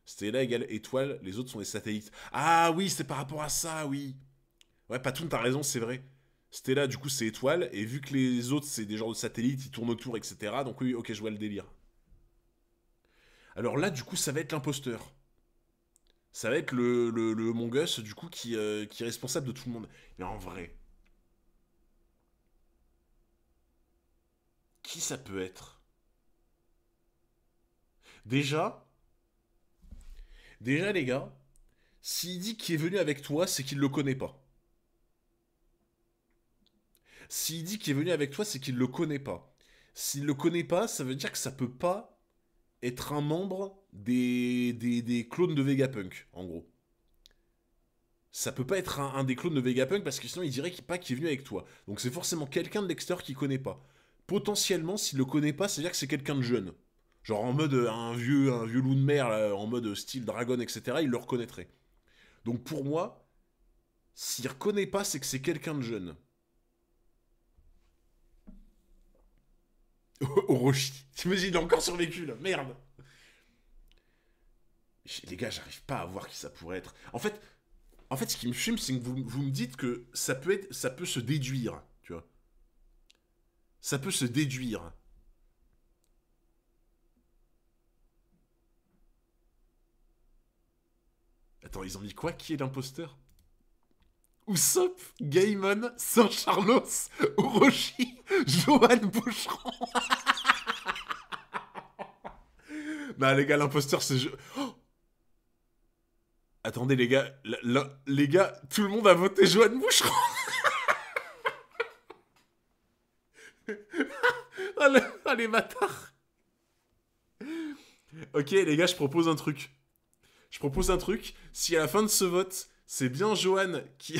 A: Stella égale étoile. Les autres sont des satellites. Ah oui, c'est par rapport à ça, oui. Ouais, Patoun, t'as raison, c'est vrai. Stella, du coup, c'est étoile. Et vu que les autres, c'est des genres de satellites, ils tournent autour, etc. Donc oui, ok, je vois le délire. Alors là, du coup, ça va être l'imposteur. Ça va être le Mongus, du coup, qui est responsable de tout le monde. Mais en vrai, qui ça peut être? Déjà, déjà les gars, s'il dit qu'il est venu avec toi, c'est qu'il le connaît pas. S'il dit qu'il est venu avec toi, c'est qu'il le connaît pas. S'il le connaît pas, ça veut dire que ça peut pas être un membre des clones de Vegapunk, en gros. Ça peut pas être un des clones de Vegapunk parce que sinon il dirait pas qu'il est venu avec toi. Donc c'est forcément quelqu'un de l'extérieur qui connaît pas. Potentiellement, s'il le connaît pas, c'est-à-dire que c'est quelqu'un de jeune. Genre en mode un vieux loup de mer, là, en mode style dragon, etc., il le reconnaîtrait. Donc pour moi, s'il reconnaît pas, c'est que c'est quelqu'un de jeune. Orochi. T'imagines, il a encore survécu là, merde. Les gars, j'arrive pas à voir qui ça pourrait être. En fait, ce qui me fume, c'est que vous me dites que ça peut se déduire, tu vois. Ça peut se déduire. Attends, ils ont mis quoi? Qui est l'imposteur? Usopp, Gaimon, Saint-Charlos, Orochi, Johan Boucheron. Bah les gars, l'imposteur c'est... Oh, attendez les gars, les gars, tout le monde a voté Johan Boucheron. Oh, les bâtards. Ok les gars, je propose un truc. Si à la fin de ce vote, c'est bien Johan qui...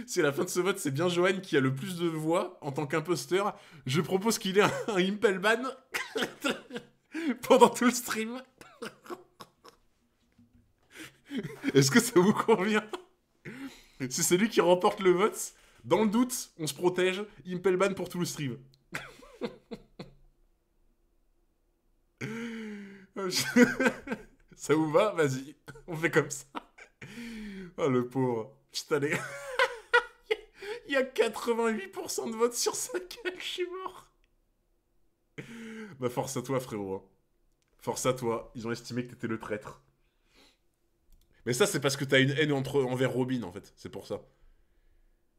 A: si à la fin de ce vote, c'est bien Johan qui a le plus de voix en tant qu'imposteur, je propose qu'il ait un Impelban pendant tout le stream. Est-ce que ça vous convient? Si c'est lui qui remporte le vote, dans le doute, on se protège, Impelban pour tout le stream. Ça vous va? Vas-y, on fait comme ça. Oh le pauvre. Putain les... Il y a 88% de votes sur sa gueule, je suis mort. Bah force à toi frérot. Force à toi, ils ont estimé que t'étais le traître. Mais ça c'est parce que t'as une haine envers Robin en fait, c'est pour ça.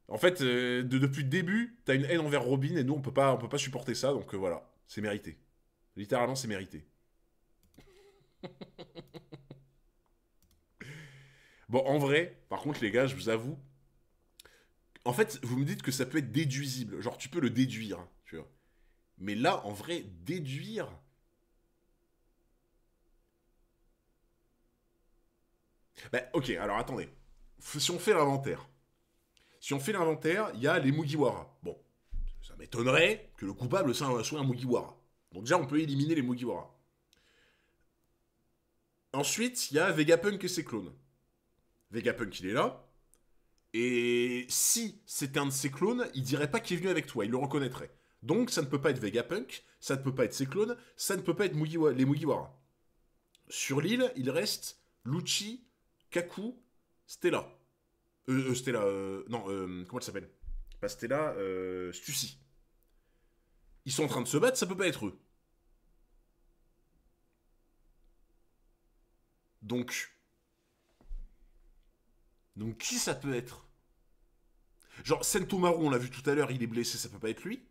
A: En fait, depuis le début, t'as une haine envers Robin et nous on peut pas supporter ça, donc voilà, c'est mérité. Littéralement c'est mérité. Bon, en vrai, par contre, les gars, je vous avoue. En fait, vous me dites que ça peut être déduisible. Genre, tu peux le déduire, tu vois. Mais là, en vrai, déduire. Bah, ok, alors attendez. si on fait l'inventaire, il y a les Mugiwara. Bon, ça m'étonnerait que le coupable soit un Mugiwara. Donc déjà, on peut éliminer les Mugiwara. Ensuite, il y a Vegapunk et ses clones. Vegapunk, il est là. Et si c'était un de ses clones, il dirait pas qu'il est venu avec toi, il le reconnaîtrait. Donc ça ne peut pas être Vegapunk, ça ne peut pas être ses clones, ça ne peut pas être les Mugiwara. Sur l'île, il reste Lucci, Kaku, Stella. Stella, non, comment elle s'appelle? Pas Stella, Stussy. Ils sont en train de se battre, ça peut pas être eux. Donc qui ça peut être? Genre, Sentomaru, on l'a vu tout à l'heure, il est blessé, ça peut pas être lui.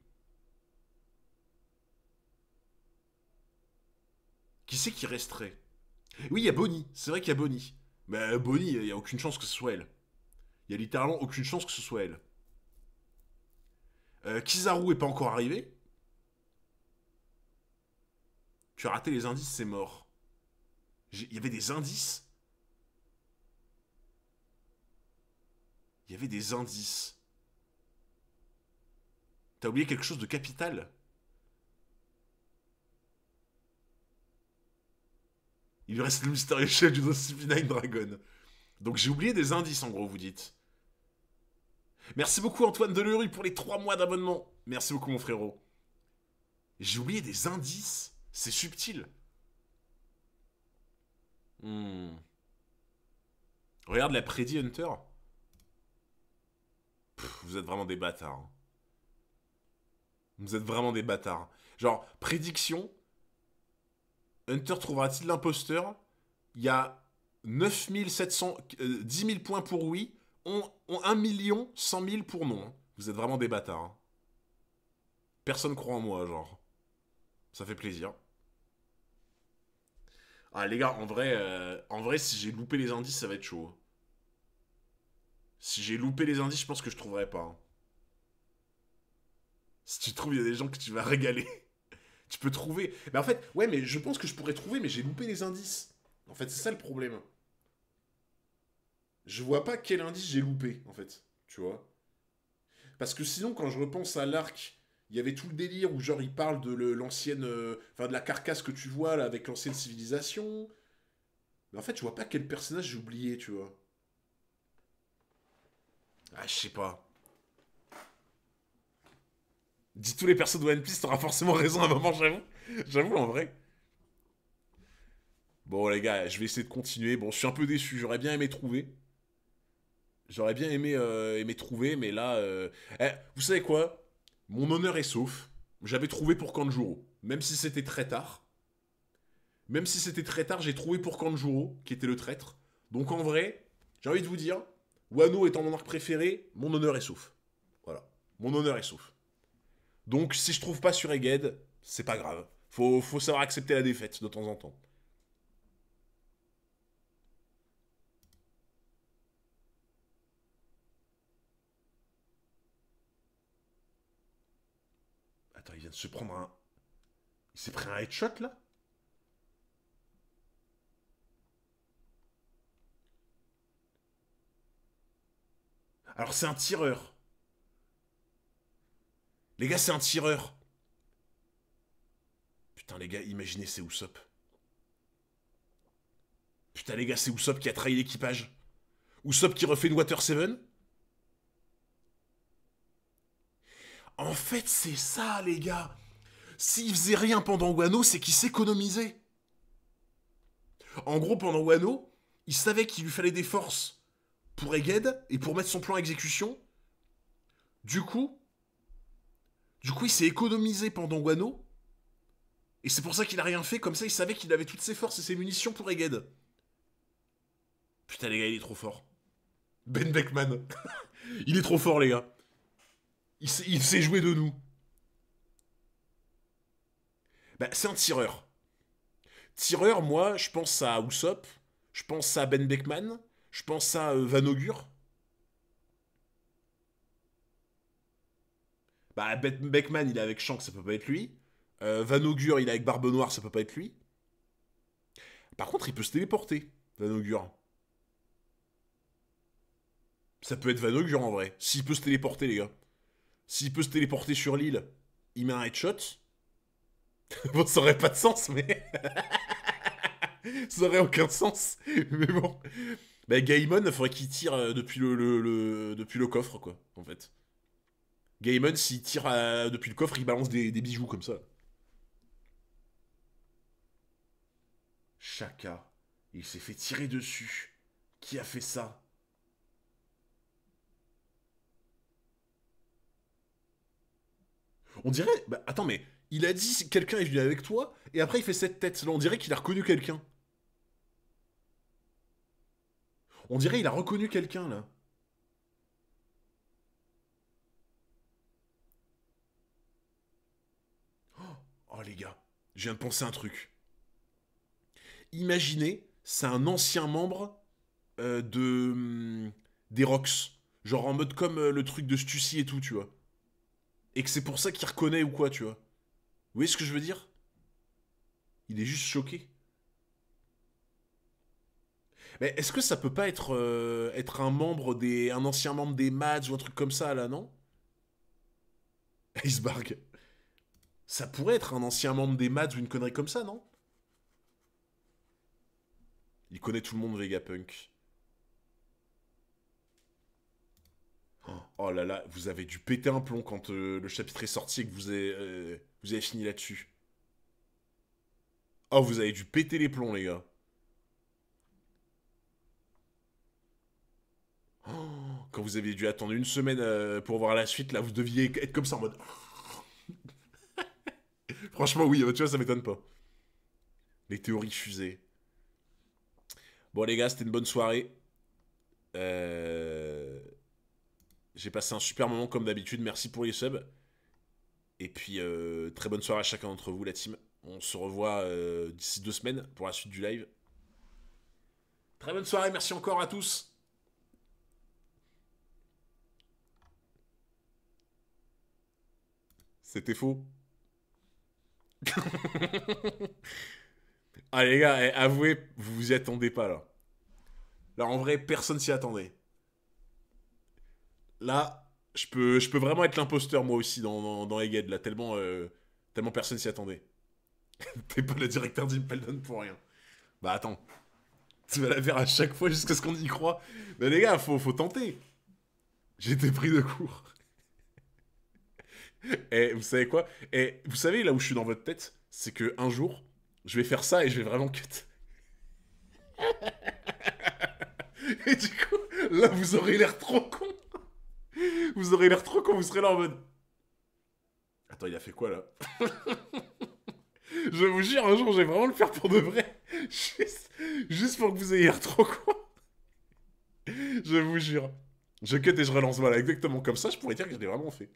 A: Qui c'est qui resterait? Oui, il y a Bonnie, c'est vrai qu'il y a Bonnie. Mais Bonnie, il y a aucune chance que ce soit elle. Il y a littéralement aucune chance que ce soit elle. Kizaru est pas encore arrivé. Tu as raté les indices, c'est mort. Il y avait des indices. Il y avait des indices. T'as oublié quelque chose de capital. Il lui reste le mystérieux chef du CP9 Dragon. Donc j'ai oublié des indices en gros, vous dites. Merci beaucoup Antoine Delerue pour les 3 mois d'abonnement. Merci beaucoup mon frérot. J'ai oublié des indices. C'est subtil. Regarde la Prédit Hunter. Vous êtes vraiment des bâtards. Hein. Vous êtes vraiment des bâtards. Genre, prédiction. Hunter trouvera-t-il l'imposteur? Il y a 9700... 10 000 points pour oui. On 1 100 000 pour non. Hein. Vous êtes vraiment des bâtards. Hein. Personne croit en moi, genre. Ça fait plaisir. Ah les gars, en vrai, si j'ai loupé les indices, ça va être chaud. Si j'ai loupé les indices, je pense que je trouverai pas. Hein. Si tu trouves, il y a des gens que tu vas régaler. Tu peux trouver. Mais en fait, ouais, mais je pense que je pourrais trouver, mais j'ai loupé les indices. En fait, c'est ça le problème. Je vois pas quel indice j'ai loupé, en fait. Tu vois? Parce que sinon, quand je repense à l'arc, il y avait tout le délire où, genre, il parle de l'ancienne. Enfin, de la carcasse que tu vois, là, avec l'ancienne civilisation. Mais en fait, je vois pas quel personnage j'ai oublié, tu vois. Ah, je sais pas. Dis tous les persos de One Piece, t'auras forcément raison à un moment, j'avoue. J'avoue, en vrai. Bon, les gars, je vais essayer de continuer. Bon, je suis un peu déçu, j'aurais bien aimé trouver. J'aurais bien aimé trouver, mais là... vous savez quoi? Mon honneur est sauf. J'avais trouvé pour Kanjuro. Même si c'était très tard. Même si c'était très tard, j'ai trouvé pour Kanjuro, qui était le traître. Donc en vrai, j'ai envie de vous dire, Wano étant mon arc préféré, mon honneur est sauf. Voilà. Mon honneur est sauf. Donc si je trouve pas sur Egghead, c'est pas grave. Faut savoir accepter la défaite de temps en temps. Attends, il vient de se prendre un... Il s'est pris un headshot là? Alors c'est un tireur. Les gars, c'est un tireur. Putain, les gars, imaginez, c'est Usopp. Putain, les gars, c'est Usopp qui a trahi l'équipage. Usopp qui refait une Water 7. En fait, c'est ça, les gars. S'il faisait rien pendant Wano, c'est qu'il s'économisait. En gros, pendant Wano, il savait qu'il lui fallait des forces pour Egghead et pour mettre son plan à exécution. Du coup, il s'est économisé pendant Wano. Et c'est pour ça qu'il a rien fait, comme ça il savait qu'il avait toutes ses forces et ses munitions pour Egghead. Putain les gars, il est trop fort. Ben Beckman. Il est trop fort les gars. Il sait jouer de nous. Bah c'est un tireur. Tireur, moi, je pense à Usopp. Je pense à Ben Beckman. Je pense à Van Augur. Bah Ben Beckman, il est avec Shanks, ça peut pas être lui. Van Augur, il est avec Barbe Noire, ça peut pas être lui. Par contre, il peut se téléporter, Van Augur. Ça peut être Vanaugure en vrai. S'il peut se téléporter, les gars. S'il peut se téléporter sur l'île, il met un headshot. Bon, ça aurait pas de sens, mais. Ça aurait aucun sens. Mais bon. Bah, Gaimon, il faudrait qu'il tire depuis depuis le coffre, quoi, en fait. Gaimon, s'il tire depuis le coffre, il balance des bijoux comme ça. Shaka, il s'est fait tirer dessus. Qui a fait ça? On dirait... Bah, attends, mais il a dit quelqu'un est venu avec toi, et après il fait cette tête. Là, on dirait qu'il a reconnu quelqu'un. On dirait il a reconnu quelqu'un, là. Oh, les gars, je viens de penser un truc. Imaginez, c'est un ancien membre des Rox. Genre en mode comme le truc de Stussy et tout, tu vois. Et que c'est pour ça qu'il reconnaît ou quoi, tu vois. Vous voyez ce que je veux dire? Il est juste choqué. Mais est-ce que ça peut pas être, être un ancien membre des Mads ou un truc comme ça, là, non? Iceberg. Ça pourrait être un ancien membre des Mads ou une connerie comme ça, non? Il connaît tout le monde, Vegapunk. Oh là là, vous avez dû péter un plomb quand le chapitre est sorti et que vous avez fini là-dessus. Oh, vous avez dû péter les plombs, les gars. Oh, quand vous aviez dû attendre une semaine pour voir la suite, là, vous deviez être comme ça en mode. Franchement, oui, tu vois, ça m'étonne pas. Les théories fusées. Bon, les gars, c'était une bonne soirée. Euh, J'ai passé un super moment comme d'habitude. Merci pour les subs. Et puis, très bonne soirée à chacun d'entre vous, la team. On se revoit d'ici 2 semaines pour la suite du live. Très bonne soirée, merci encore à tous. C'était faux. Ah les gars, avouez, vous vous y attendez pas là. Là en vrai, personne s'y attendait. Là, je peux vraiment être l'imposteur moi aussi dans Egghead là, tellement personne s'y attendait. T'es pas le directeur d'Impledon pour rien. Bah attends, tu vas la faire à chaque fois jusqu'à ce qu'on y croit. Mais les gars, faut tenter. J'ai été pris de court. Et vous savez quoi? Et vous savez là où je suis dans votre tête, c'est que un jour, je vais faire ça et je vais vraiment cut. Et du coup, là vous aurez l'air trop con. Vous aurez l'air trop con, vous serez là en mode. Attends, il a fait quoi là? Je vous jure, un jour, je vais vraiment le faire pour de vrai. Juste pour que vous ayez l'air trop con. Je vous jure. Je cut et je relance. Voilà, exactement comme ça, je pourrais dire que je l'ai vraiment fait.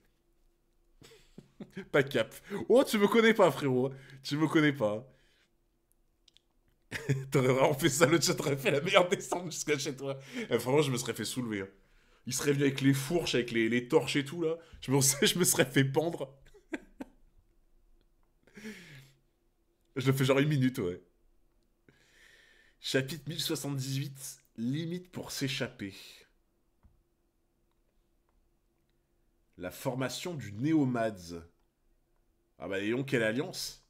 A: Pas cap. Oh, tu me connais pas, frérot. Tu me connais pas. T'aurais vraiment fait ça, le chat aurait fait la meilleure descente jusqu'à chez toi. Franchement, je me serais fait soulever. Hein. Il serait venu avec les fourches, avec les torches et tout, là. Je me serais fait pendre. Je le fais genre 1 minute, ouais. Chapitre 1078, limite pour s'échapper. La formation du Néomads. Ah bah dis donc, quelle alliance.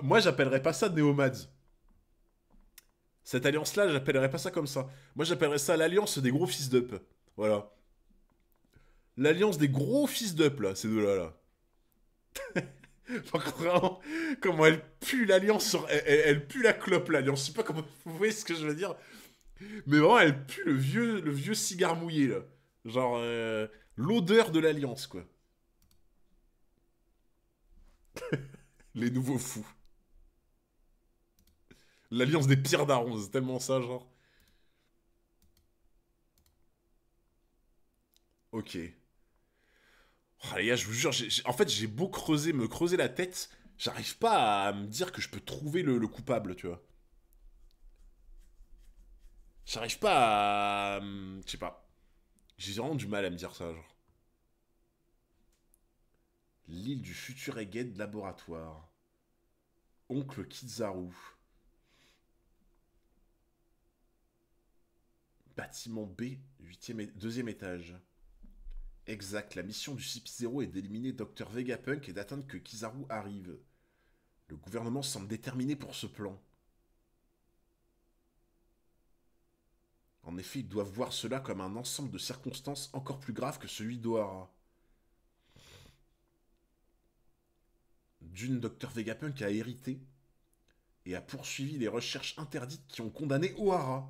A: Moi j'appellerais pas ça Néomads. Cette alliance-là, j'appellerais pas ça comme ça. Moi j'appellerais ça l'alliance des gros fils d'up. Voilà. L'alliance des gros fils d'up, là, ces deux-là, là. Vraiment, comment elle pue l'alliance sur... Elle pue la clope, l'alliance. Je sais pas comment... Vous voyez ce que je veux dire? Mais vraiment, elle pue le vieux cigare mouillé, là. Genre, l'odeur de l'alliance, quoi. Les nouveaux fous. L'alliance des pires darons, c'est tellement ça, genre. Ok. Oh, les gars, je vous jure, en fait, j'ai beau me creuser la tête, j'arrive pas à me dire que je peux trouver le coupable, tu vois. J'arrive pas à... Je sais pas. J'ai vraiment du mal à me dire ça, genre. L'île du futur Egghead laboratoire. Oncle Kizaru. Bâtiment B, 2e étage. Exact, la mission du CP0 est d'éliminer Dr Vegapunk et d'attendre que Kizaru arrive. Le gouvernement semble déterminé pour ce plan. En effet, ils doivent voir cela comme un ensemble de circonstances encore plus graves que celui d'Ohara. D'une, Dr Vegapunk a hérité et a poursuivi les recherches interdites qui ont condamné Ohara.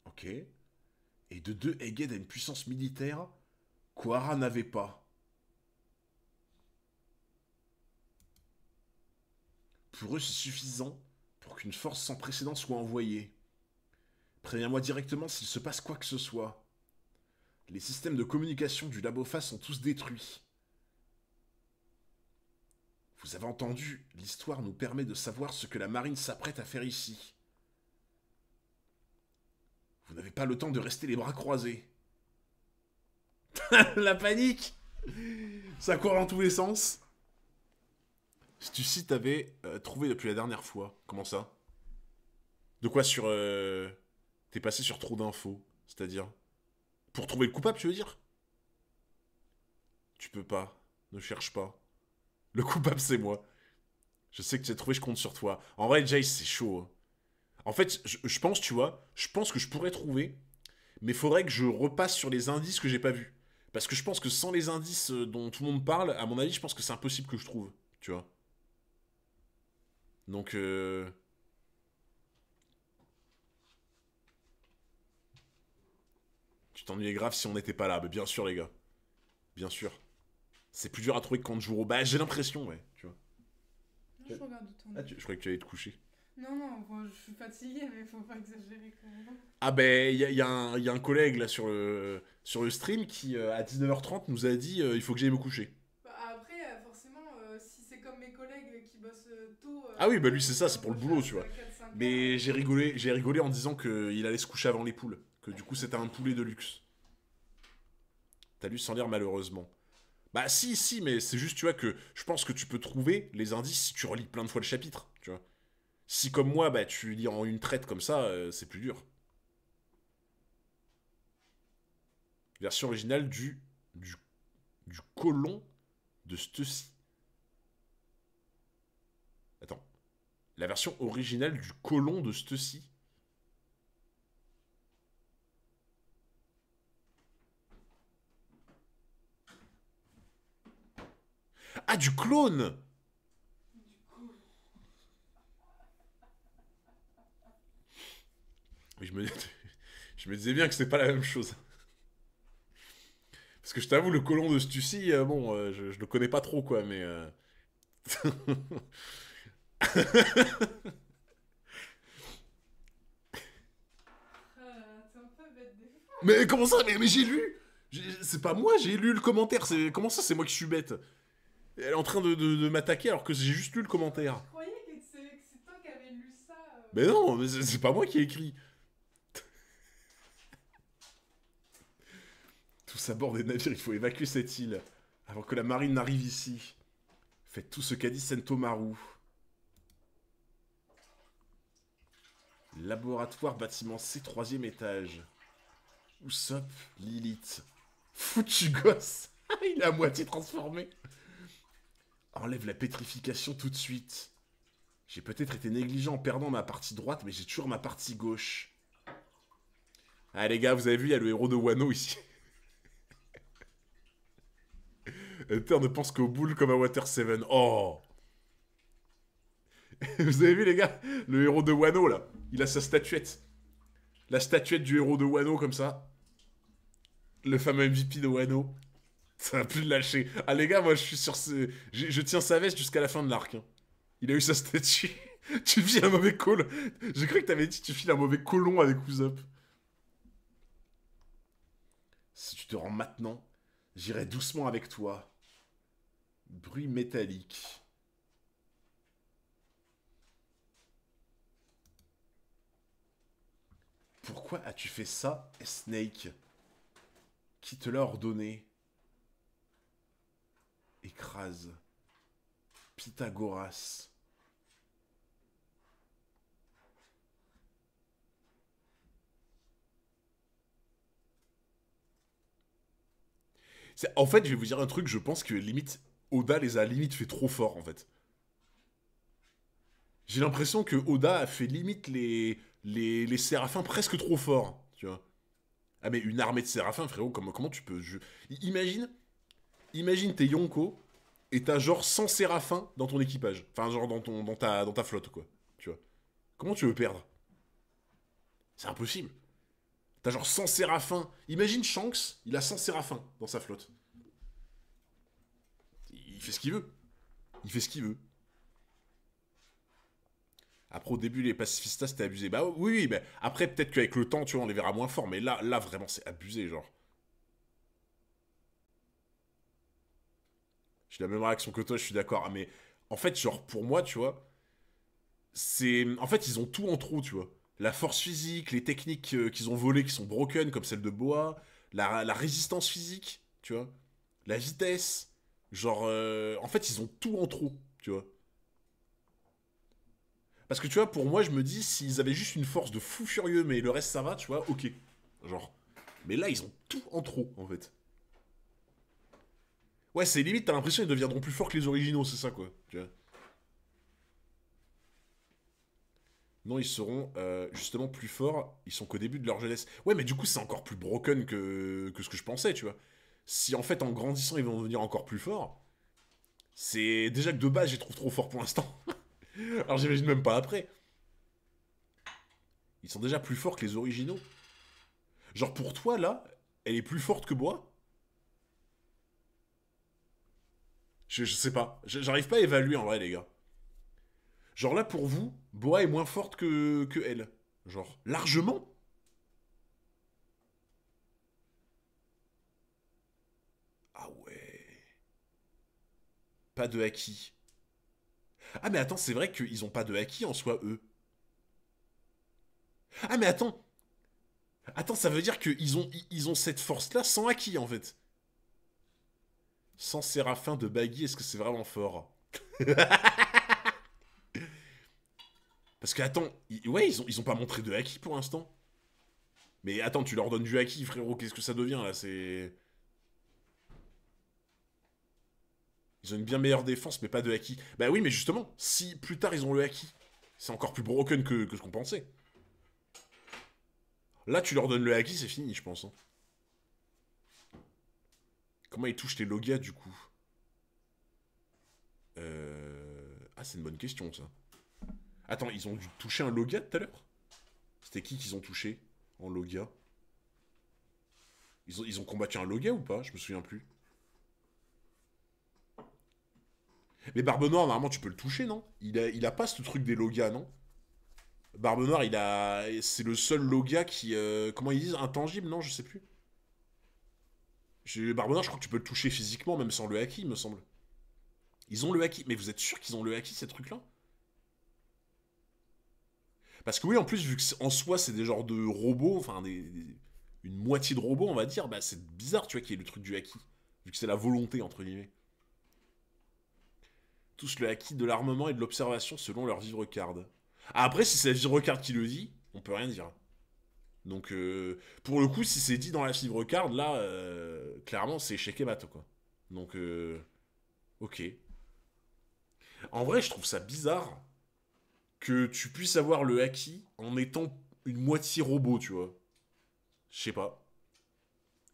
A: Ok. Et de deux, Egghead a une puissance militaire qu'Ohara n'avait pas. Pour eux, c'est suffisant pour qu'une force sans précédent soit envoyée. Préviens-moi directement s'il se passe quoi que ce soit. Les systèmes de communication du Labofa sont tous détruits. Vous avez entendu, l'histoire nous permet de savoir ce que la marine s'apprête à faire ici. Vous n'avez pas le temps de rester les bras croisés. La panique. Ça court dans tous les sens. Si tu si t'avais trouvé depuis la dernière fois. Comment ça? De quoi sur... T'es passé sur trop d'infos. C'est-à-dire... Pour trouver le coupable, tu veux dire? Tu peux pas. Ne cherche pas. Le coupable, c'est moi. Je sais que tu as trouvé, je compte sur toi. En vrai, Jace, c'est chaud. Hein. En fait, je pense, tu vois, je pense que je pourrais trouver, mais faudrait que je repasse sur les indices que j'ai pas vus. Parce que je pense que sans les indices dont tout le monde parle, à mon avis, je pense que c'est impossible que je trouve. Tu vois. Donc, tu t'ennuyais grave si on n'était pas là. Mais bien sûr, les gars. Bien sûr. C'est plus dur à trouver que quand je joue au... Bah, j'ai l'impression, ouais. Tu vois.
C: Non, je regarde de ton
A: Ah, je croyais que tu allais te coucher.
C: Non, non, bon, je suis fatiguée, mais faut pas exagérer quand même.
A: Ah ben, il y a un collègue là sur le stream qui, à 19h30, nous a dit il faut que j'aille me coucher.
C: Bah, après, forcément, si c'est comme mes collègues qui bossent tôt...
A: Ah oui, bah lui c'est ça, c'est pour le boulot,
C: recherche
A: tu vois.
C: à 4-5 heures,
A: Mais j'ai rigolé en disant qu'il allait se coucher avant les poules. Que du coup c'était un poulet de luxe. T'as lu sans lire malheureusement. Bah si, mais c'est juste, tu vois, que je pense que tu peux trouver les indices si tu relis plein de fois le chapitre, tu vois. Si comme moi, bah tu lis en une traite comme ça, c'est plus dur. Version originale du, du colon de Stussy. Attends. La version originale du colon de Stussy. Ah, du clone. Mais je me disais bien que c'était pas la même chose. Parce que je t'avoue, le colon de Stussy, bon, je le connais pas trop, quoi, mais...
C: t'es un peu bête des fois.
A: Mais comment ça? Mais j'ai lu. C'est pas moi, j'ai lu le commentaire. Comment ça, c'est moi qui suis bête? Elle est en train de m'attaquer alors que j'ai juste lu le commentaire.
C: Je croyais que c'est toi qui avais lu ça.
A: Mais non, mais c'est pas moi qui ai écrit. Tous à bord des navires, il faut évacuer cette île avant que la marine n'arrive ici. Faites tout ce qu'a dit Sentomaru. Laboratoire bâtiment C, 3e étage. Usopp, Lilith. Foutu gosse. Il est à moitié transformé. Enlève la pétrification tout de suite. J'ai peut-être été négligent en perdant ma partie droite, mais j'ai toujours ma partie gauche. Ah les gars, vous avez vu, il y a le héros de Wano ici. Hunter ne pense qu'aux boules comme à Water 7. Oh. Vous avez vu les gars, le héros de Wano là, il a sa statuette. La statuette du héros de Wano comme ça. Le fameux MVP de Wano. Ça va plus le lâcher. Ah les gars, moi je suis sur ce... Je tiens sa veste jusqu'à la fin de l'arc. Hein. Il a eu sa statue. Tu files un mauvais call. J'ai cru que t'avais dit tu files un mauvais colon avec Usopp. Si tu te rends maintenant, j'irai doucement avec toi. Bruit métallique. Pourquoi as-tu fait ça, Snake? Qui te l'a ordonné? Écrase. Pythagoras. En fait, je vais vous dire un truc, je pense que limite, Oda les a limite fait trop fort, en fait. J'ai l'impression que Oda a fait limite les séraphins presque trop forts, tu vois. Ah mais une armée de séraphins, frérot, comment tu peux... Imagine, imagine t'es Yonko, et t'as genre 100 séraphins dans ton équipage. Enfin, genre dans ta flotte, quoi. Tu vois. Comment tu veux perdre? C'est impossible. T'as genre 100 séraphins. Imagine Shanks, il a 100 séraphins dans sa flotte. Il fait ce qu'il veut. Il fait ce qu'il veut. Après, au début, les pacifistas, c'était abusé. Bah oui, oui, bah, après, peut-être qu'avec le temps, tu vois, on les verra moins forts. Mais là vraiment, c'est abusé, genre. J'ai la même réaction que toi, je suis d'accord. Ah, mais en fait, genre, pour moi, tu vois, c'est... En fait, ils ont tout en trop, tu vois. La force physique, les techniques qu'ils ont volées qui sont broken, comme celle de Boa, la résistance physique, tu vois, la vitesse. Genre, en fait, ils ont tout en trop, tu vois. Parce que tu vois, pour moi, je me dis, s'ils avaient juste une force de fou furieux, mais le reste ça va, tu vois, ok. Genre. Mais là, ils ont tout en trop, en fait. Ouais, c'est limite, t'as l'impression qu'ils deviendront plus forts que les originaux, c'est ça, quoi. Tu vois. Non, ils seront justement plus forts, ils sont qu'au début de leur jeunesse. Ouais, mais du coup, c'est encore plus broken que ce que je pensais, tu vois. Si en fait, en grandissant, ils vont devenir encore plus forts, c'est déjà que de base, je les trouve trop forts pour l'instant. Alors j'imagine même pas après. Ils sont déjà plus forts que les originaux. Genre pour toi, là, elle est plus forte que Boa? Je sais pas. J'arrive pas à évaluer en vrai, les gars. Genre là, pour vous, Boa est moins forte que elle. Genre, largement? Ah ouais. Pas de haki. Ah mais attends, c'est vrai qu'ils ont pas de haki en soi, eux. Ah mais attends. Attends, ça veut dire qu'ils ont cette force-là sans haki, en fait. Sans Séraphin de Baggy, est-ce que c'est vraiment fort? Parce que attends, ouais, ils ont pas montré de haki pour l'instant. Mais attends, tu leur donnes du haki, frérot, qu'est-ce que ça devient là? C'est. Ils ont une bien meilleure défense, mais pas de haki. Bah oui, mais justement, si plus tard ils ont le haki, c'est encore plus broken que ce qu'on pensait. Là, tu leur donnes le haki, c'est fini, je pense, hein. Comment ils touchent les Logia du coup? Ah, c'est une bonne question ça. Attends, ils ont dû toucher un Logia tout à l'heure? C'était qui qu'ils ont touché en Logia? Ils ont combattu un Logia ou pas? Je me souviens plus. Mais Barbe Noire, normalement, tu peux le toucher, non? Il a pas ce truc des Logia, non? Barbe Noire, c'est le seul Logia qui... comment ils disent? Intangible, non? Je sais plus. Barbe Noire, je crois que tu peux le toucher physiquement, même sans le haki, il me semble. Ils ont le haki. Mais vous êtes sûr qu'ils ont le haki, ces trucs-là? Parce que oui, en plus, vu que en soi, c'est des genres de robots, enfin, une moitié de robots, on va dire, bah c'est bizarre, tu vois, qu'il y ait le truc du haki. Vu que c'est la volonté, entre guillemets. Tous le haki de l'armement et de l'observation selon leur vivre card. Ah, après, si c'est la vivre card qui le dit, on peut rien dire. Donc, pour le coup, si c'est dit dans la vivre card, là, clairement, c'est échec et mat, quoi. Donc, ok. En vrai, je trouve ça bizarre que tu puisses avoir le haki en étant une moitié robot, tu vois. Je sais pas.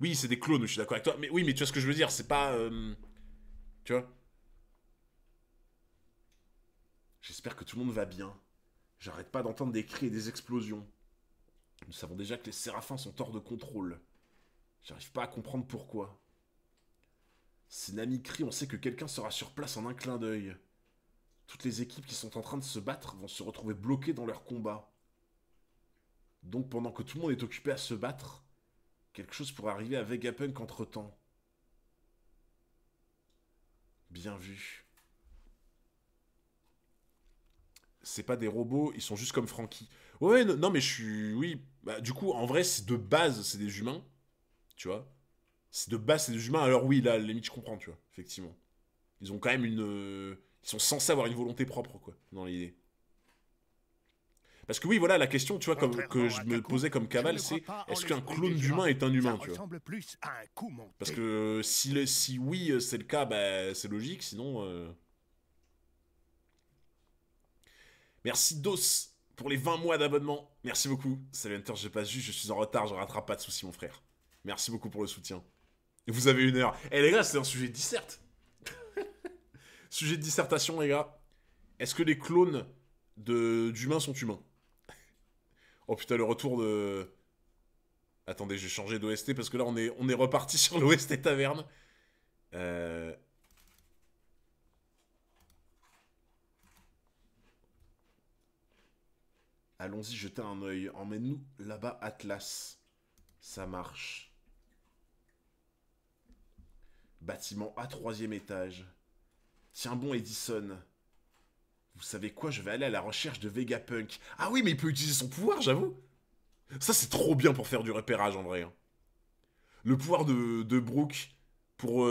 A: Oui, c'est des clones, je suis d'accord avec toi. Mais oui, mais tu vois ce que je veux dire, c'est pas... tu vois. J'espère que tout le monde va bien. J'arrête pas d'entendre des cris et des explosions. Nous savons déjà que les séraphins sont hors de contrôle. J'arrive pas à comprendre pourquoi. Si Nami crie, on sait que quelqu'un sera sur place en un clin d'œil. Toutes les équipes qui sont en train de se battre vont se retrouver bloquées dans leur combat. Donc pendant que tout le monde est occupé à se battre, quelque chose pourrait arriver à Vegapunk entre-temps. Bien vu. C'est pas des robots, ils sont juste comme Frankie. Ouais, non, mais je suis... Oui, bah, du coup, en vrai, c'est de base, c'est des humains, tu vois. C'est de base, c'est des humains, alors oui, là, à la limite, je comprends, tu vois, effectivement. Ils ont quand même une... Ils sont censés avoir une volonté propre, quoi, dans l'idée. Parce que oui, voilà, la question, tu vois, comme, que
B: Contrairement
A: je
B: à
A: me
B: Taku,
A: posais comme
B: je
A: cavale,
B: ne crois
A: c'est
B: pas en
A: est-ce qu'un
B: l'esprit
A: clone
B: des
A: d'humain
B: humains.
A: est un humain,
B: Ça
A: tu vois?
B: ressemble plus à un coup monté.
A: Parce que si oui, c'est le cas, bah, c'est logique, sinon... Merci DOS pour les 20 mois d'abonnement. Merci beaucoup. Salut Hunter, j'ai pas vu, je suis en retard, je rattrape pas de soucis, mon frère. Merci beaucoup pour le soutien. Vous avez 1 heure. Eh les gars, c'est un sujet de disserte. Sujet de dissertation, les gars. Est-ce que les clones d'humains sont humains? Oh putain, le retour de... Attendez, j'ai changé d'OST parce que là, on est reparti sur l'OST taverne. Euh... Allons-y, jeter un œil. Emmène-nous là-bas, Atlas. Ça marche. Bâtiment A, 3e étage. Tiens bon, Edison. Vous savez quoi, je vais aller à la recherche de Vegapunk. Ah oui, mais il peut utiliser son pouvoir, j'avoue. Ça, c'est trop bien pour faire du repérage, en vrai. Hein. Le pouvoir de Brooke pour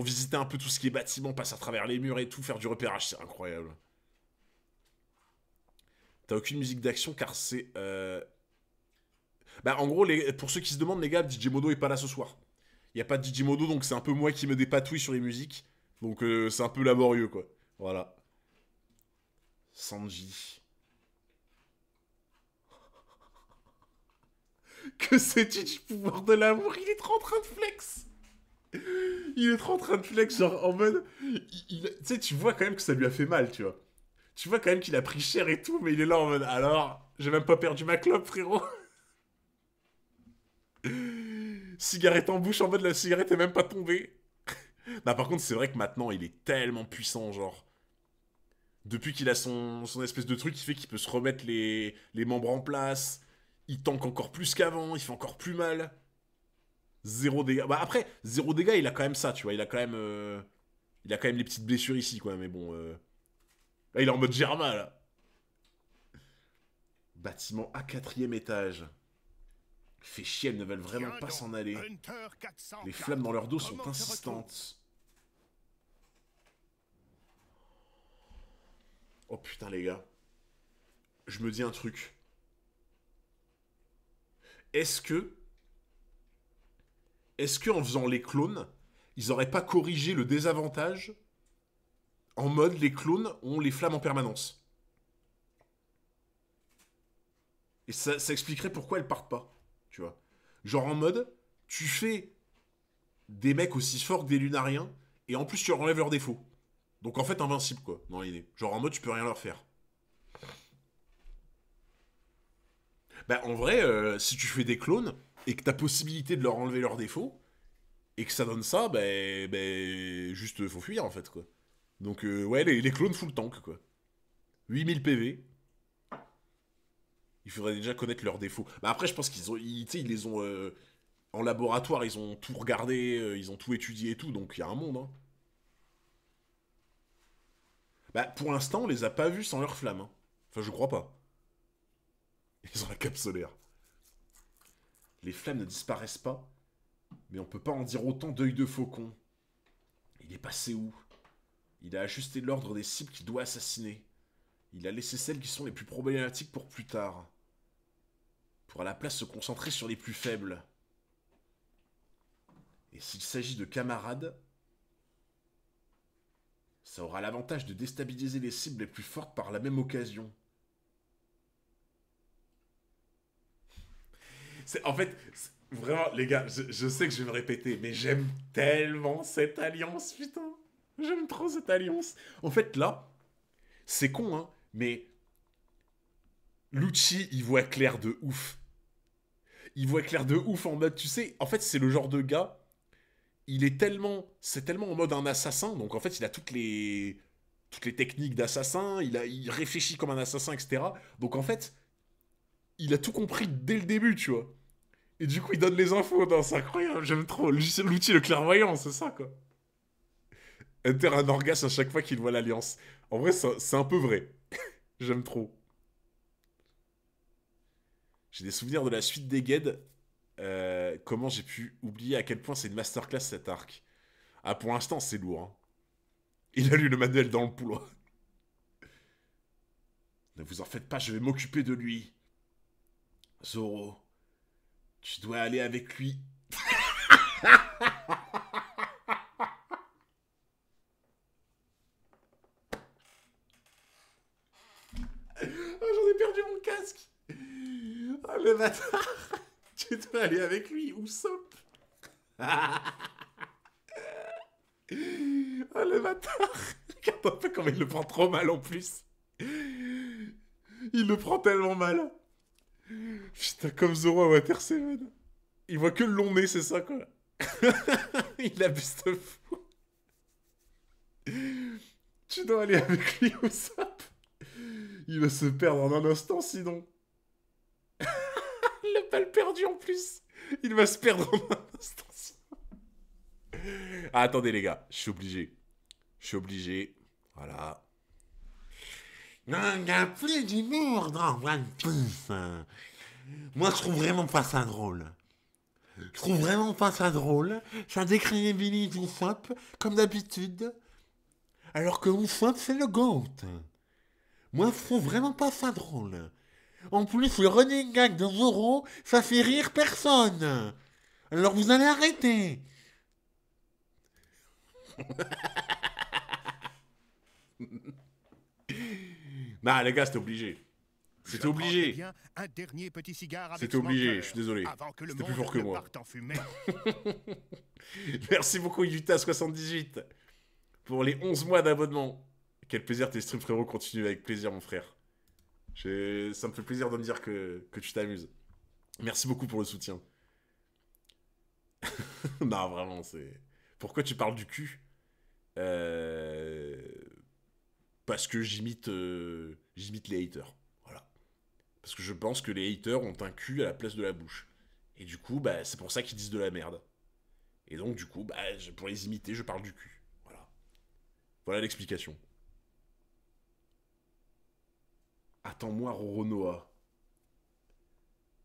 A: visiter un peu tout ce qui est bâtiment, passer à travers les murs et tout, faire du repérage, c'est incroyable. T'as aucune musique d'action car c'est... Bah, en gros, pour ceux qui se demandent, les gars, DJ Modo est pas là ce soir. Il y a pas de DJ Modo, donc c'est un peu moi qui me dépatouille sur les musiques. Donc c'est un peu laborieux, quoi. Voilà. Sanji. Que sais-tu du pouvoir de l'amour? Il est trop en train de flex. Il est trop en train de flex, genre en mode... Tu sais, tu vois quand même que ça lui a fait mal, tu vois. Tu vois quand même qu'il a pris cher et tout, mais il est là en mode... Alors, j'ai même pas perdu ma clope, frérot. Cigarette en bouche, en mode la cigarette est même pas tombée. Non, par contre, c'est vrai que maintenant, il est tellement puissant, genre... Depuis qu'il a son espèce de truc qui fait qu'il peut se remettre les membres en place, il tank encore plus qu'avant, il fait encore plus mal. Zéro dégâts. Bah après, zéro dégâts, il a quand même ça, tu vois. Il a quand même les petites blessures ici, quoi. Mais bon. Là, il est en mode Germa, là. Bâtiment à 4e étage. Fait chier, elles ne veulent vraiment
B: Tiens
A: pas
B: donc,
A: s'en aller.
B: Hunter 404.
A: Les flammes dans leur dos sont
B: Comment te
A: insistantes. Oh putain, les gars. Je me dis un truc. Est-ce que en faisant les clones, ils auraient pas corrigé le désavantage en mode les clones ont les flammes en permanence? Et ça expliquerait pourquoi elles partent pas, tu vois. Genre en mode, tu fais des mecs aussi forts que des lunariens, et en plus tu leur enlèves leurs défauts. Donc en fait invincible quoi, dans l'idée. Genre en mode tu peux rien leur faire. Bah en vrai, si tu fais des clones, et que t'as possibilité de leur enlever leurs défauts, et que ça donne ça, juste faut fuir en fait quoi. Donc ouais, les clones full tank quoi. 8000 PV. Il faudrait déjà connaître leurs défauts. Bah après je pense ils les ont... en laboratoire, ils ont tout regardé, ils ont tout étudié et tout, donc il y a un monde. Hein. Bah pour l'instant, on les a pas vus sans leur flamme. Hein. Enfin je crois pas. Ils ont la cape solaire. Les flammes ne disparaissent pas, mais on peut pas en dire autant d'œil de faucon. Il est passé où? Il a ajusté l'ordre des cibles qu'il doit assassiner. Il a laissé celles qui sont les plus problématiques pour plus tard. Pour à la place se concentrer sur les plus faibles. Et s'il s'agit de camarades, ça aura l'avantage de déstabiliser les cibles les plus fortes par la même occasion. En fait, vraiment, les gars, je sais que je vais me répéter, mais j'aime tellement cette alliance, putain. J'aime trop cette alliance. En fait, là, c'est con, hein, mais Lucci, il voit clair de ouf. Il voit clair de ouf en mode, tu sais, en fait, c'est le genre de gars, c'est tellement en mode un assassin, donc en fait, il a toutes les techniques d'assassin, il réfléchit comme un assassin, etc. Donc en fait, il a tout compris dès le début, tu vois. Et du coup, il donne les infos. Non, c'est incroyable, j'aime trop. L'outil, le clairvoyant, c'est ça, quoi. Inter un orgasme à chaque fois qu'il voit l'Alliance. En vrai, c'est un peu vrai. J'aime trop. J'ai des souvenirs de la suite des Guedes. Comment j'ai pu oublier à quel point c'est une masterclass cet arc. Ah, pour l'instant, c'est lourd. Hein. Il a lu le manuel dans le poulot. Ne vous en faites pas, je vais m'occuper de lui. Zoro, tu dois aller avec lui. J'en ai perdu mon casque. Ah, le bâtard. Tu dois aller avec lui, Usopp. Ah, le bâtard. Regarde un peu comment il le prend trop mal en plus. Il le prend tellement mal. Putain, comme Zoro à Water 7. Il voit que le long nez, c'est ça, quoi. Il abuse de fou. Tu dois aller avec lui, Usopp. Il va se perdre en un instant, sinon. Il a pas le perdu, en plus. Il va se perdre en un instant, sinon. Ah, attendez, les gars. Je suis obligé. Je suis obligé. Voilà.
D: Non, il n'y a plus d'humour dans One Piece. Moi, je trouve vraiment pas ça drôle. Je trouve vraiment pas ça drôle. Ça décrédibilise Usopp, comme d'habitude. Alors que Usopp, c'est le GOAT. Moi, je trouve vraiment pas ça drôle. En plus, le running gag de Zoro, ça fait rire personne. Alors vous allez arrêter.
A: Nah, les gars, c'était obligé. C'était obligé.
B: Bien un dernier petit cigare avec
A: C'était obligé,
B: Smoker,
A: je suis désolé.
B: Avant que le
A: C'était
B: monde
A: plus fort que
B: ne
A: moi.
B: parte en fumée.
A: Merci beaucoup, Yuta78, pour les 11 mois d'abonnement. Quel plaisir, tes streams, frérot. Continue avec plaisir, mon frère. Ça me fait plaisir de me dire que tu t'amuses. Merci beaucoup pour le soutien. Non, vraiment, c'est... Pourquoi tu parles du cul? Parce que j'imite les haters. Voilà. Parce que je pense que les haters ont un cul à la place de la bouche. Et du coup, bah, c'est pour ça qu'ils disent de la merde. Et donc, du coup, bah, pour les imiter, je parle du cul. Voilà. Voilà l'explication. Attends-moi, Roronoa.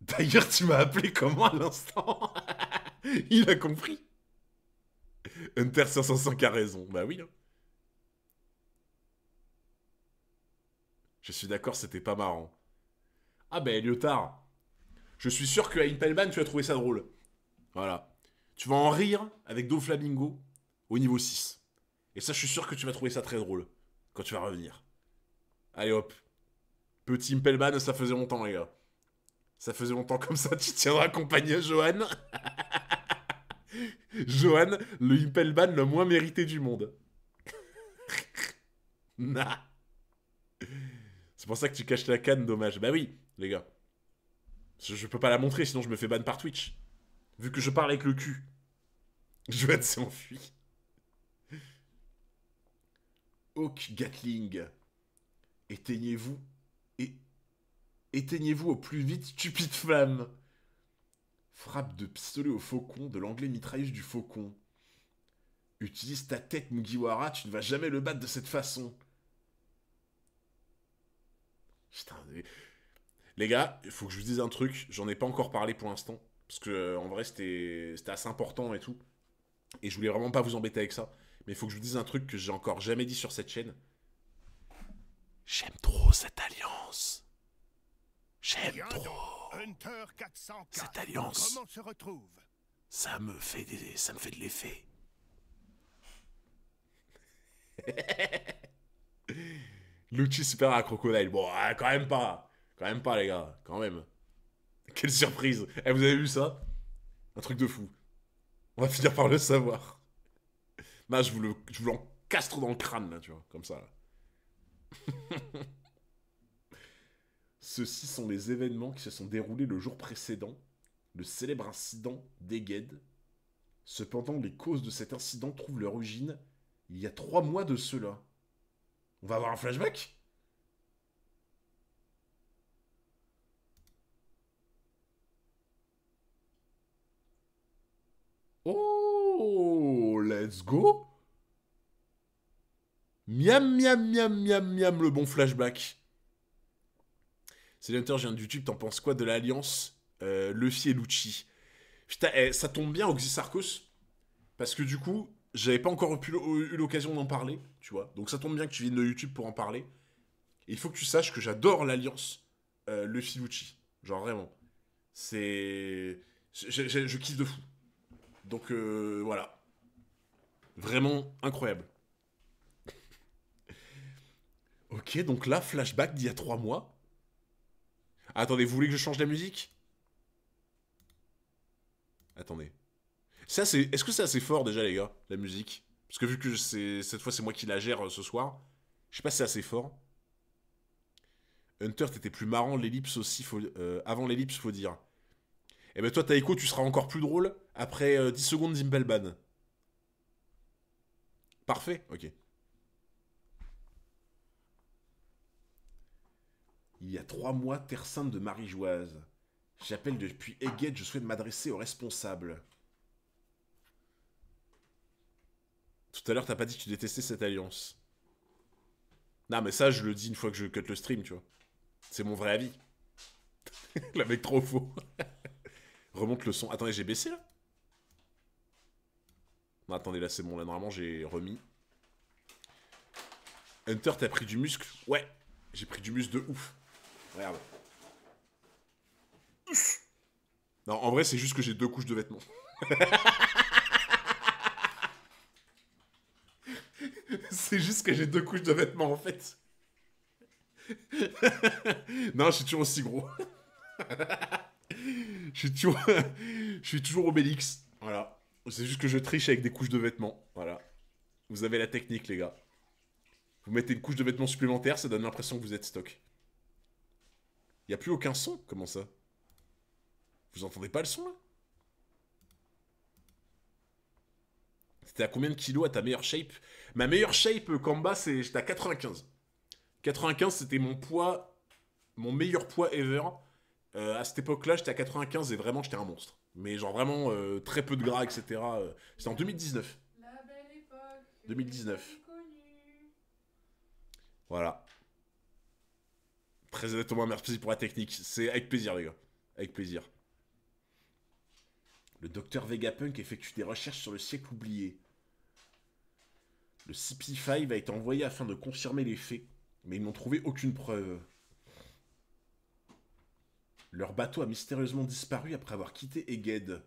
A: D'ailleurs, tu m'as appelé comment à l'instant? Il a compris. Hunter 505 a raison. Bah oui. Hein. Je suis d'accord, c'était pas marrant. Ah bah, Lyotard. Je suis sûr que à Impelman, tu as trouvé ça drôle. Voilà. Tu vas en rire avec Doflamingo au niveau 6. Et ça, je suis sûr que tu vas trouver ça très drôle quand tu vas revenir. Allez hop. Petit Impelman, ça faisait longtemps, les gars. Ça faisait longtemps comme ça, tu tiendras compagnie à Johan. Johan, le Impelman le moins mérité du monde. Nah. C'est pour ça que tu caches la canne, dommage. Bah oui, les gars. Je peux pas la montrer, sinon je me fais ban par Twitch. Vu que je parle avec le cul. Johan s'est enfui. Hawk Gatling. Éteignez-vous. Éteignez-vous au plus vite, stupide flamme. Frappe de pistolet au faucon, de l'anglais mitrailleuse du faucon. Utilise ta tête, Mugiwara, tu ne vas jamais le battre de cette façon. Putain, les gars, il faut que je vous dise un truc, j'en ai pas encore parlé pour l'instant, parce que en vrai c'était assez important et tout, et je voulais vraiment pas vous embêter avec ça, mais il faut que je vous dise un truc que j'ai encore jamais dit sur cette chaîne. J'aime trop cette alliance. J'aime trop.
B: Hunter 404.
A: Cette alliance.
B: Comment se retrouve?
A: Ça me fait de l'effet. Lucci super à Crocodile. Bon, quand même pas. Quand même pas, les gars. Quand même. Quelle surprise. Eh, vous avez vu ça? Un truc de fou. On va finir par le savoir. Là, je vous l'encastre dans le crâne, là, tu vois. Comme ça, là. Ceux-ci sont les événements qui se sont déroulés le jour précédent, le célèbre incident d'Egged. Cependant, les causes de cet incident trouvent leur origine il y a 3 mois de cela. On va avoir un flashback? Oh, let's go! Miam, miam, miam, miam, miam, le bon flashback. C'est Hunter, je viens de YouTube, t'en penses quoi de l'alliance Luffy et Lucci? Putain, ça tombe bien, Oxysarchos, parce que du coup, j'avais pas encore eu l'occasion d'en parler, tu vois. Donc ça tombe bien que tu viennes de YouTube pour en parler. Et il faut que tu saches que j'adore l'alliance Luffy-Lucci. Genre vraiment. C'est... Je kiffe de fou. Donc voilà. Vraiment incroyable. Ok, donc là, flashback d'il y a 3 mois. Attendez, vous voulez que je change la musique? Attendez. Est-ce que c'est assez fort déjà, les gars, la musique? Parce que vu que cette fois c'est moi qui la gère ce soir, je sais pas si c'est assez fort. Hunter, t'étais plus marrant, l'ellipse aussi, avant l'ellipse, faut dire. Et ben toi, Taeko, tu seras encore plus drôle après 10 secondes d'Impelban. Parfait, ok. Il y a 3 mois, Terre Sainte de Marie-Joise. J'appelle depuis Egghead, je souhaite m'adresser aux responsables. Tout à l'heure, t'as pas dit que tu détestais cette alliance. Non, mais ça, je le dis une fois que je cut le stream, tu vois. C'est mon vrai avis. Le mec trop faux. Remonte le son. Attendez, j'ai baissé là? Non, attendez, là c'est bon. Là, normalement, j'ai remis. Hunter, t'as pris du muscle? Ouais, j'ai pris du muscle de ouf. Regarde. Non, en vrai, c'est juste que j'ai 2 couches de vêtements. C'est juste que j'ai 2 couches de vêtements, en fait. Non, je suis toujours aussi gros. Je suis toujours Obélix. Voilà. C'est juste que je triche avec des couches de vêtements. Voilà. Vous avez la technique, les gars. Vous mettez une couche de vêtements supplémentaire, ça donne l'impression que vous êtes stock. Y a plus aucun son? Comment ça? Vous entendez pas le son, là? C'était à combien de kilos à ta meilleure shape? Ma meilleure shape, Kamba, j'étais à 95. 95, c'était mon poids, mon meilleur poids ever. À cette époque-là, j'étais à 95 et vraiment, j'étais un monstre. Mais genre vraiment, très peu de gras, etc. C'était en 2019.
C: La belle époque.
A: 2019. Voilà. Très honnêtement, merci pour la technique. C'est avec plaisir, les gars. Avec plaisir. Le docteur Vegapunk effectue des recherches sur le siècle oublié. Le CP5 a été envoyé afin de confirmer les faits, mais ils n'ont trouvé aucune preuve. Leur bateau a mystérieusement disparu après avoir quitté Egghead.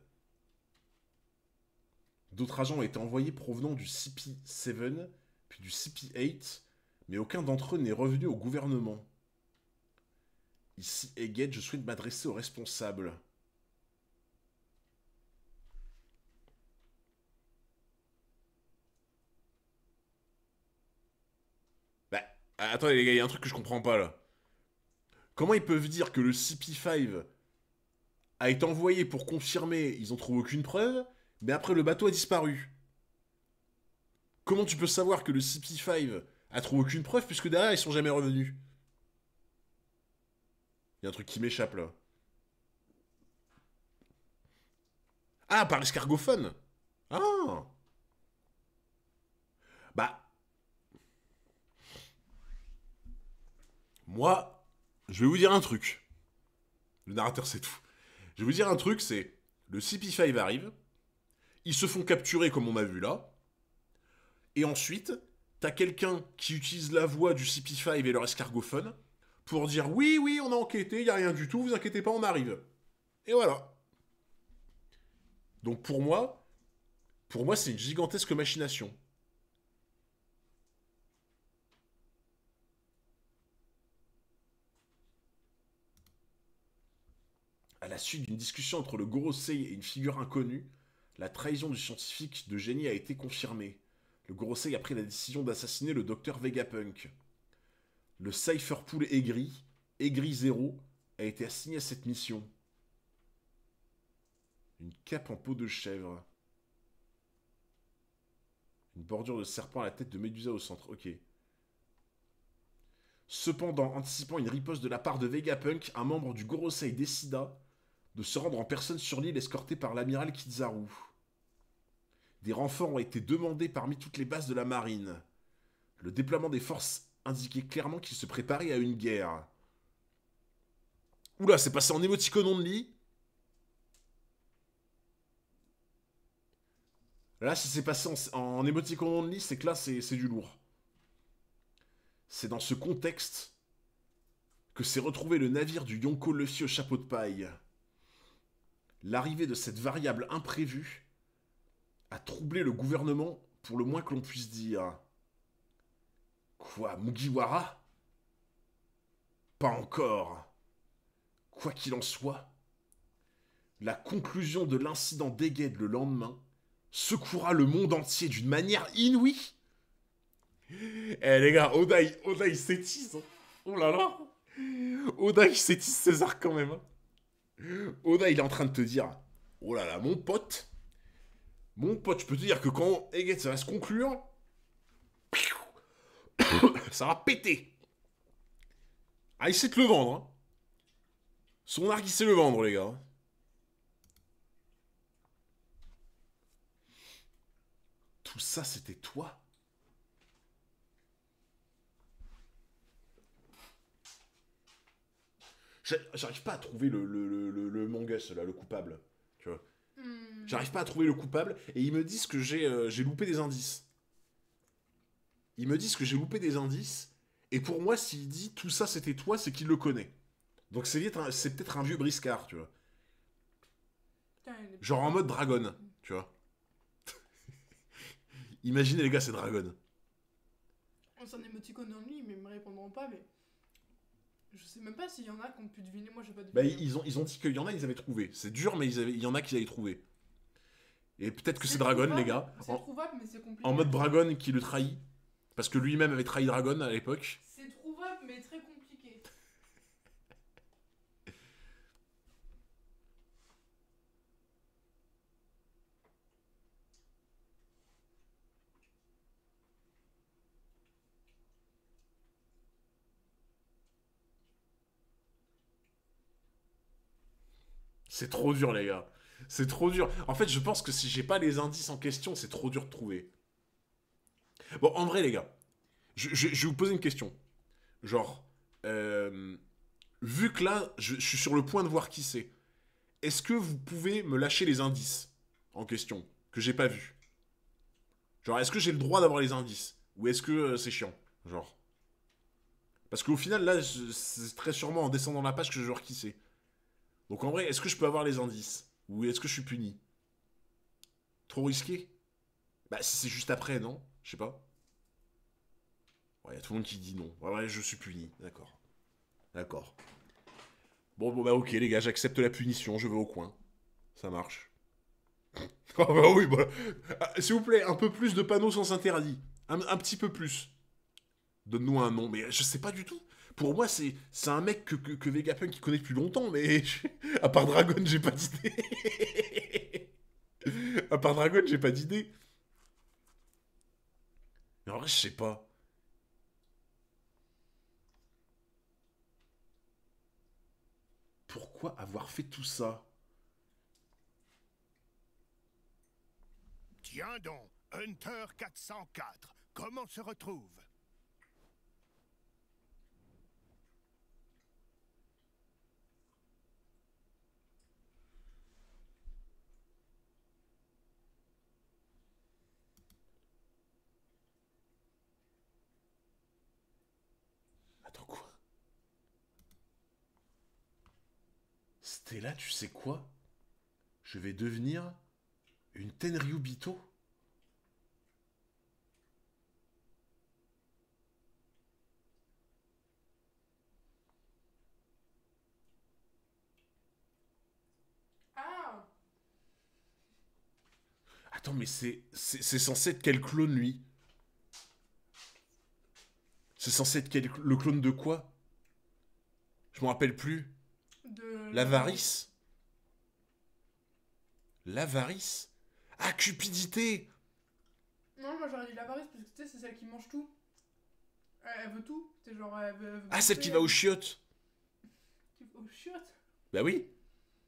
A: D'autres agents ont été envoyés provenant du CP7, puis du CP8, mais aucun d'entre eux n'est revenu au gouvernement. Ici, Egghead, je souhaite m'adresser aux responsables. Bah, attendez les gars, il y a un truc que je comprends pas là. Comment ils peuvent dire que le CP5 a été envoyé pour confirmer, ils ont trouvé aucune preuve, mais après le bateau a disparu? Comment tu peux savoir que le CP5 a trouvé aucune preuve puisque derrière ils sont jamais revenus? Il y a un truc qui m'échappe là. Ah, par escargophone. Ah. Bah. Moi, je vais vous dire un truc. Le narrateur c'est tout. Je vais vous dire un truc, c'est... Le CP5 arrive, ils se font capturer comme on a vu là, et ensuite, t'as quelqu'un qui utilise la voix du CP5 et leur escargophone pour dire oui, oui, on a enquêté, y a rien du tout, vous inquiétez pas, on arrive. Et voilà. Donc pour moi c'est une gigantesque machination. À la suite d'une discussion entre le Gorosei et une figure inconnue, la trahison du scientifique de génie a été confirmée. Le Gorosei a pris la décision d'assassiner le docteur Vegapunk. Le Cypherpool aigri, Aigri 0, a été assigné à cette mission. Une cape en peau de chèvre. Une bordure de serpent à la tête de Médusa au centre, ok. Cependant, anticipant une riposte de la part de Vegapunk, un membre du Gorosei décida de se rendre en personne sur l'île escorté par l'amiral Kizaru. Des renforts ont été demandés parmi toutes les bases de la marine. Le déploiement des forces indiquait clairement qu'il se préparait à une guerre. Oula, c'est passé en émoticône only. Là, si c'est passé en émoticône only, c'est que là, c'est du lourd. C'est dans ce contexte que s'est retrouvé le navire du Yonko Luffy au chapeau de paille. L'arrivée de cette variable imprévue a troublé le gouvernement pour le moins que l'on puisse dire. Quoi, Mugiwara? Pas encore. Quoi qu'il en soit, la conclusion de l'incident d'Egghead le lendemain secouera le monde entier d'une manière inouïe. Eh les gars, Oda il s'étise. Hein. Oh là là. Oda il s'étise César quand même. Hein. Oda il est en train de te dire, oh là là, mon pote, je peux te dire que quand Egghead ça va se conclure, ça va péter. Ah, il sait te le vendre. Hein. Son arc, il sait le vendre, les gars. Tout ça, c'était toi? J'arrive pas à trouver le manga, là, le coupable. Tu vois. J'arrive pas à trouver le coupable. Et ils me disent que j'ai loupé des indices. Ils me disent que j'ai loupé des indices. Et pour moi, s'il dit tout ça c'était toi, c'est qu'il le connaît. Donc c'est peut-être un vieux briscard, tu vois.
C: Putain,
A: Genre en mode dragon, tu vois. Imaginez les gars, c'est dragon.
C: on s'en émoticône en lui, mais ils me répondront pas, mais. Je sais même pas s'il y en a qui ont pu deviner, moi j'ai pas deviné.
A: Bah ils ont dit qu'il y en a, ils avaient trouvé. C'est dur, mais il y en a qui avaient trouvé. Et peut-être que c'est Dragon,
C: trouvable,
A: les gars.
C: C'est trouvable, mais c'est compliqué.
A: En mode Dragon qui le trahit. Parce que lui-même avait trahi Dragon à l'époque.
C: C'est trouvable, mais très compliqué.
A: C'est trop dur, les gars. C'est trop dur. En fait, je pense que si j'ai pas les indices en question, c'est trop dur de trouver. Bon, en vrai, les gars, je vais vous poser une question. Genre, vu que là, je suis sur le point de voir qui c'est, est-ce que vous pouvez me lâcher les indices en question que j'ai pas vus? Genre, est-ce que j'ai le droit d'avoir les indices? Ou est-ce que c'est chiant? Genre. Parce qu'au final, là, c'est très sûrement en descendant la page que je vois qui c'est. Donc en vrai, est-ce que je peux avoir les indices? Ou est-ce que je suis puni? Trop risqué? Bah, si c'est juste après, non? Je sais pas. Ouais, y a tout le monde qui dit non. Ouais, je suis puni. D'accord. D'accord. Bon, bah ok, les gars, j'accepte la punition, je vais au coin. Ça marche. Ah bah oui, bah... Ah, s'il vous plaît, un peu plus de panneaux sans interdit. Un petit peu plus. Donne-nous un nom, mais je sais pas du tout. Pour moi, c'est un mec que Vegapunk qui connaît depuis longtemps, mais à part Dragon, j'ai pas d'idée. À part Dragon, j'ai pas d'idée. Mais en vrai, je sais pas. Pourquoi avoir fait tout ça?
B: Tiens donc, Hunter 404, comment se retrouve?
A: Attends, quoi? Stella, tu sais quoi? Je vais devenir une Tenryubito.
C: Ah!
A: Attends, mais c'est censé être quel clone, lui? C'est censé être le clone de quoi? Je m'en rappelle plus.
C: De.
A: L'avarice? L'avarice? Ah, cupidité!
C: Non, moi j'aurais dit l'avarice parce que tu sais, c'est celle qui mange tout. Elle veut tout. C'est genre. Elle veut
A: Ah, celle qui va aux chiottes!
C: Qui va aux chiottes.
A: Bah oui!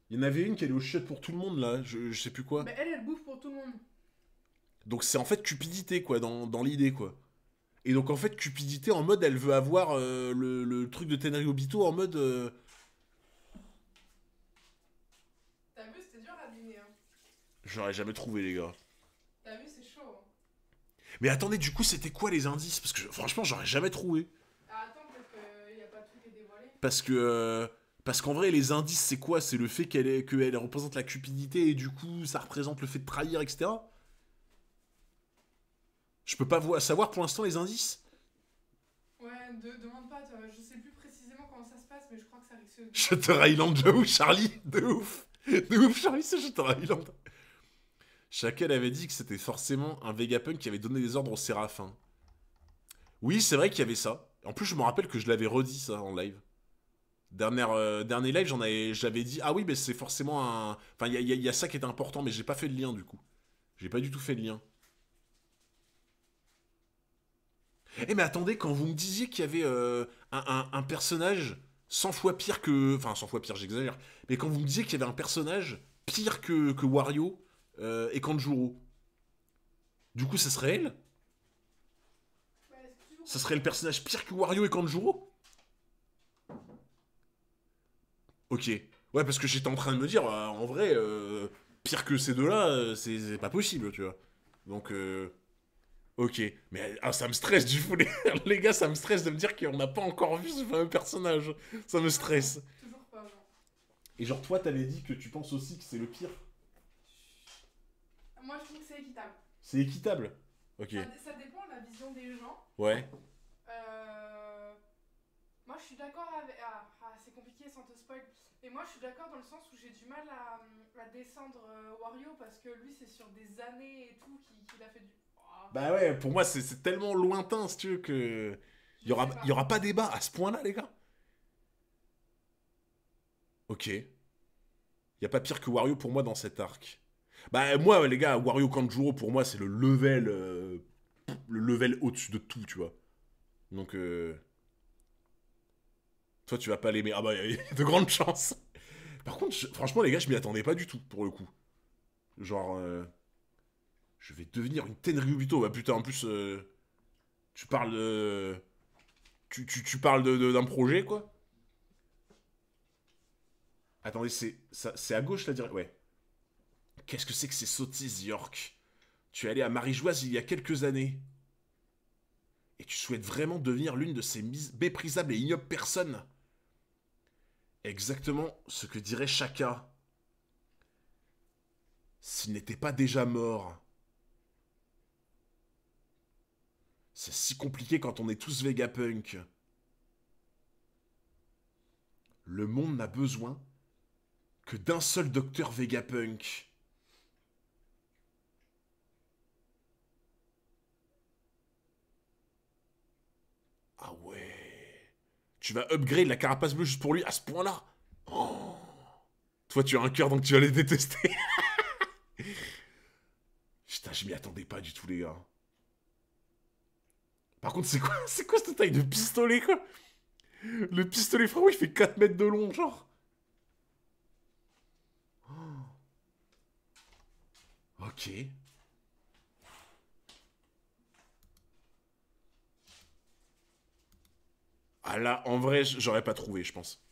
A: Il y en avait une qui allait aux chiottes pour tout le monde, là. Je sais plus quoi.
C: Mais elle bouffe pour tout le monde.
A: Donc c'est en fait cupidité, quoi, dans l'idée, quoi. Et donc en fait, cupidité en mode, elle veut avoir le truc de Tenryubito en mode...
C: T'as vu, c'était dur à deviner. Hein.
A: J'aurais jamais trouvé, les gars.
C: T'as vu, c'est chaud. Hein.
A: Mais attendez, du coup, c'était quoi les indices? Parce que franchement, j'aurais jamais trouvé.
C: Ah, attends, peut-être qu'il n'y a pas tout qui est dévoilé.
A: Parce que... parce qu'en vrai, les indices, c'est quoi? C'est le fait qu'elle représente la cupidité et du coup, ça représente le fait de trahir, etc. Je peux pas savoir pour l'instant les indices.
C: Ouais, demande pas, je sais plus précisément comment ça se passe, mais je crois que ça risque de...
A: Shutter Island, j'avoue, Charlie, de ouf. De ouf, Charlie, c'est Shutter Island. Chacun avait dit que c'était forcément un Vegapunk qui avait donné des ordres au Séraphin. Oui, c'est vrai qu'il y avait ça. En plus, je me rappelle que je l'avais redit, ça, en live. Dernier live, j'avais dit, ah oui, mais c'est forcément un... Enfin, il y a ça qui était important, mais j'ai pas fait le lien, du coup. J'ai pas du tout fait le lien. Eh mais attendez, quand vous me disiez qu'il y avait un personnage 100 fois pire que... Enfin, 100 fois pire, j'exagère. Mais quand vous me disiez qu'il y avait un personnage pire que Wario et Kanjuro, du coup, ça serait elle?
C: Ouais, excuse-moi.
A: Ça serait le personnage pire que Wario et Kanjuro? Ok. Ouais, parce que j'étais en train de me dire, en vrai, pire que ces deux-là, c'est pas possible, tu vois. Donc, ok. Mais ça me stresse du coup, les gars, ça me stresse de me dire qu'on n'a pas encore vu ce fameux personnage. Ça me stresse.
C: Toujours pas, non.
A: Et genre, toi, t'avais dit que tu penses aussi que c'est le pire.
C: Moi, je trouve que c'est équitable.
A: C'est équitable. Ok.
C: Ça dépend de la vision des gens.
A: Ouais.
C: Moi, je suis d'accord avec... c'est compliqué sans te spoil. Et moi, je suis d'accord dans le sens où j'ai du mal à descendre Wario parce que lui, c'est sur des années et tout qu'il a fait du... Oh,
A: Bah ouais, pour moi, c'est tellement lointain, si tu veux, que...
C: je sais pas.
A: Il y aura pas débat à ce point-là, les gars. Ok. Il y a pas pire que Wario pour moi dans cet arc. Bah moi, les gars, Wario Kanjuro, pour moi, c'est le level au-dessus de tout, tu vois. Donc, toi, tu vas pas l'aimer. Ah bah, il y a de grandes chances. Par contre, franchement, les gars, je m'y attendais pas du tout, pour le coup. Genre, je vais devenir une Tenryubito. Bah putain, en plus, tu parles de... Tu parles d'un projet, quoi. Attendez, c'est à gauche, là, direct. Ouais. Qu'est-ce que c'est que ces sottises, York? Tu es allé à Marie-Joise il y a quelques années. Et tu souhaites vraiment devenir l'une de ces méprisables et ignobles personnes? Exactement ce que dirait Shaka. S'il n'était pas déjà mort. C'est si compliqué quand on est tous Vegapunk. Le monde n'a besoin que d'un seul docteur Vegapunk. Ah ouais. Tu vas upgrade la carapace bleue juste pour lui à ce point-là? Oh. Toi, tu as un cœur, donc tu vas les détester. Putain, je m'y attendais pas du tout, les gars. Par contre, c'est quoi cette taille de pistolet, quoi? Le pistolet, frérot, il fait 4 mètres de long, genre. Ok. Ah là, en vrai, j'aurais pas trouvé, je pense.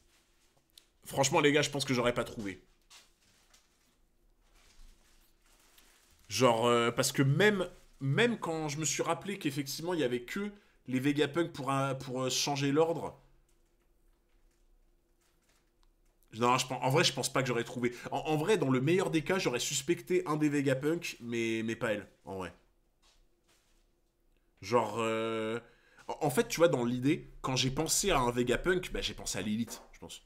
A: Franchement, les gars, je pense que j'aurais pas trouvé. Genre, parce que même quand je me suis rappelé qu'effectivement, il y avait que les Vegapunk pour changer l'ordre. Non, en vrai, je pense pas que j'aurais trouvé. En vrai, dans le meilleur des cas, j'aurais suspecté un des Vegapunk, mais pas elle, en vrai. Genre, en fait, tu vois, dans l'idée, quand j'ai pensé à un Vegapunk, bah, j'ai pensé à Lilith, je pense.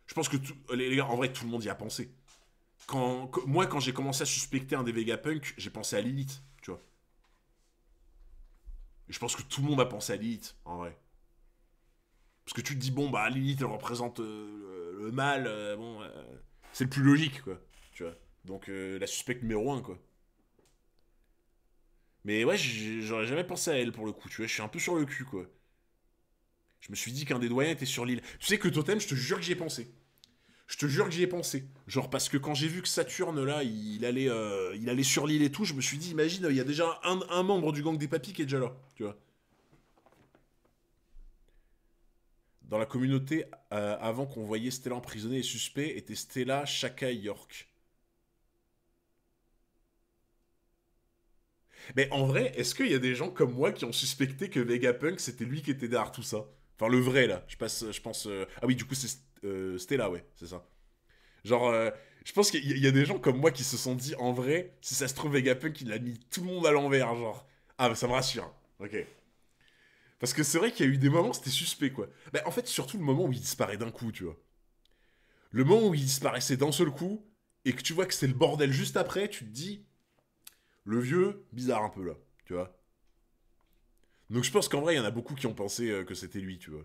A: Je pense que les gars, en vrai, tout le monde y a pensé. Moi, quand j'ai commencé à suspecter un des Vegapunk, j'ai pensé à Lilith, tu vois. Et je pense que tout le monde a pensé à Lilith, en vrai. Parce que tu te dis, bon, bah, Lilith, elle représente le mal, bon, c'est le plus logique, quoi, tu vois. Donc, la suspecte numéro un, quoi. Mais ouais, j'aurais jamais pensé à elle, pour le coup, tu vois, je suis un peu sur le cul, quoi. Je me suis dit qu'un des doyens était sur l'île. Tu sais que Totem, je te jure que j'y ai pensé. Je te jure que j'y ai pensé. Genre, parce que quand j'ai vu que Saturne, là, il allait sur l'île et tout, je me suis dit, imagine, il y a déjà un membre du gang des papis qui est déjà là, tu vois. Dans la communauté, avant qu'on voyait Stella emprisonnée et suspect, était Stella, Shaka et York. Mais en vrai, est-ce qu'il y a des gens comme moi qui ont suspecté que Vegapunk, c'était lui qui était derrière tout ça? Enfin, le vrai, là. Je pense... Ah oui, du coup, c'est Stella, ouais, c'est ça. Genre, je pense qu'il y a des gens comme moi qui se sont dit, en vrai, si ça se trouve, Vegapunk, il a mis tout le monde à l'envers, genre. Ah, bah ça me rassure. Ok. Parce que c'est vrai qu'il y a eu des moments, c'était suspect, quoi. Bah, en fait, surtout le moment où il disparaît d'un coup, tu vois. Le moment où il disparaissait d'un seul coup, et que tu vois que c'est le bordel juste après, tu te dis, le vieux, bizarre un peu, là, tu vois. Donc je pense qu'en vrai, il y en a beaucoup qui ont pensé que c'était lui, tu vois.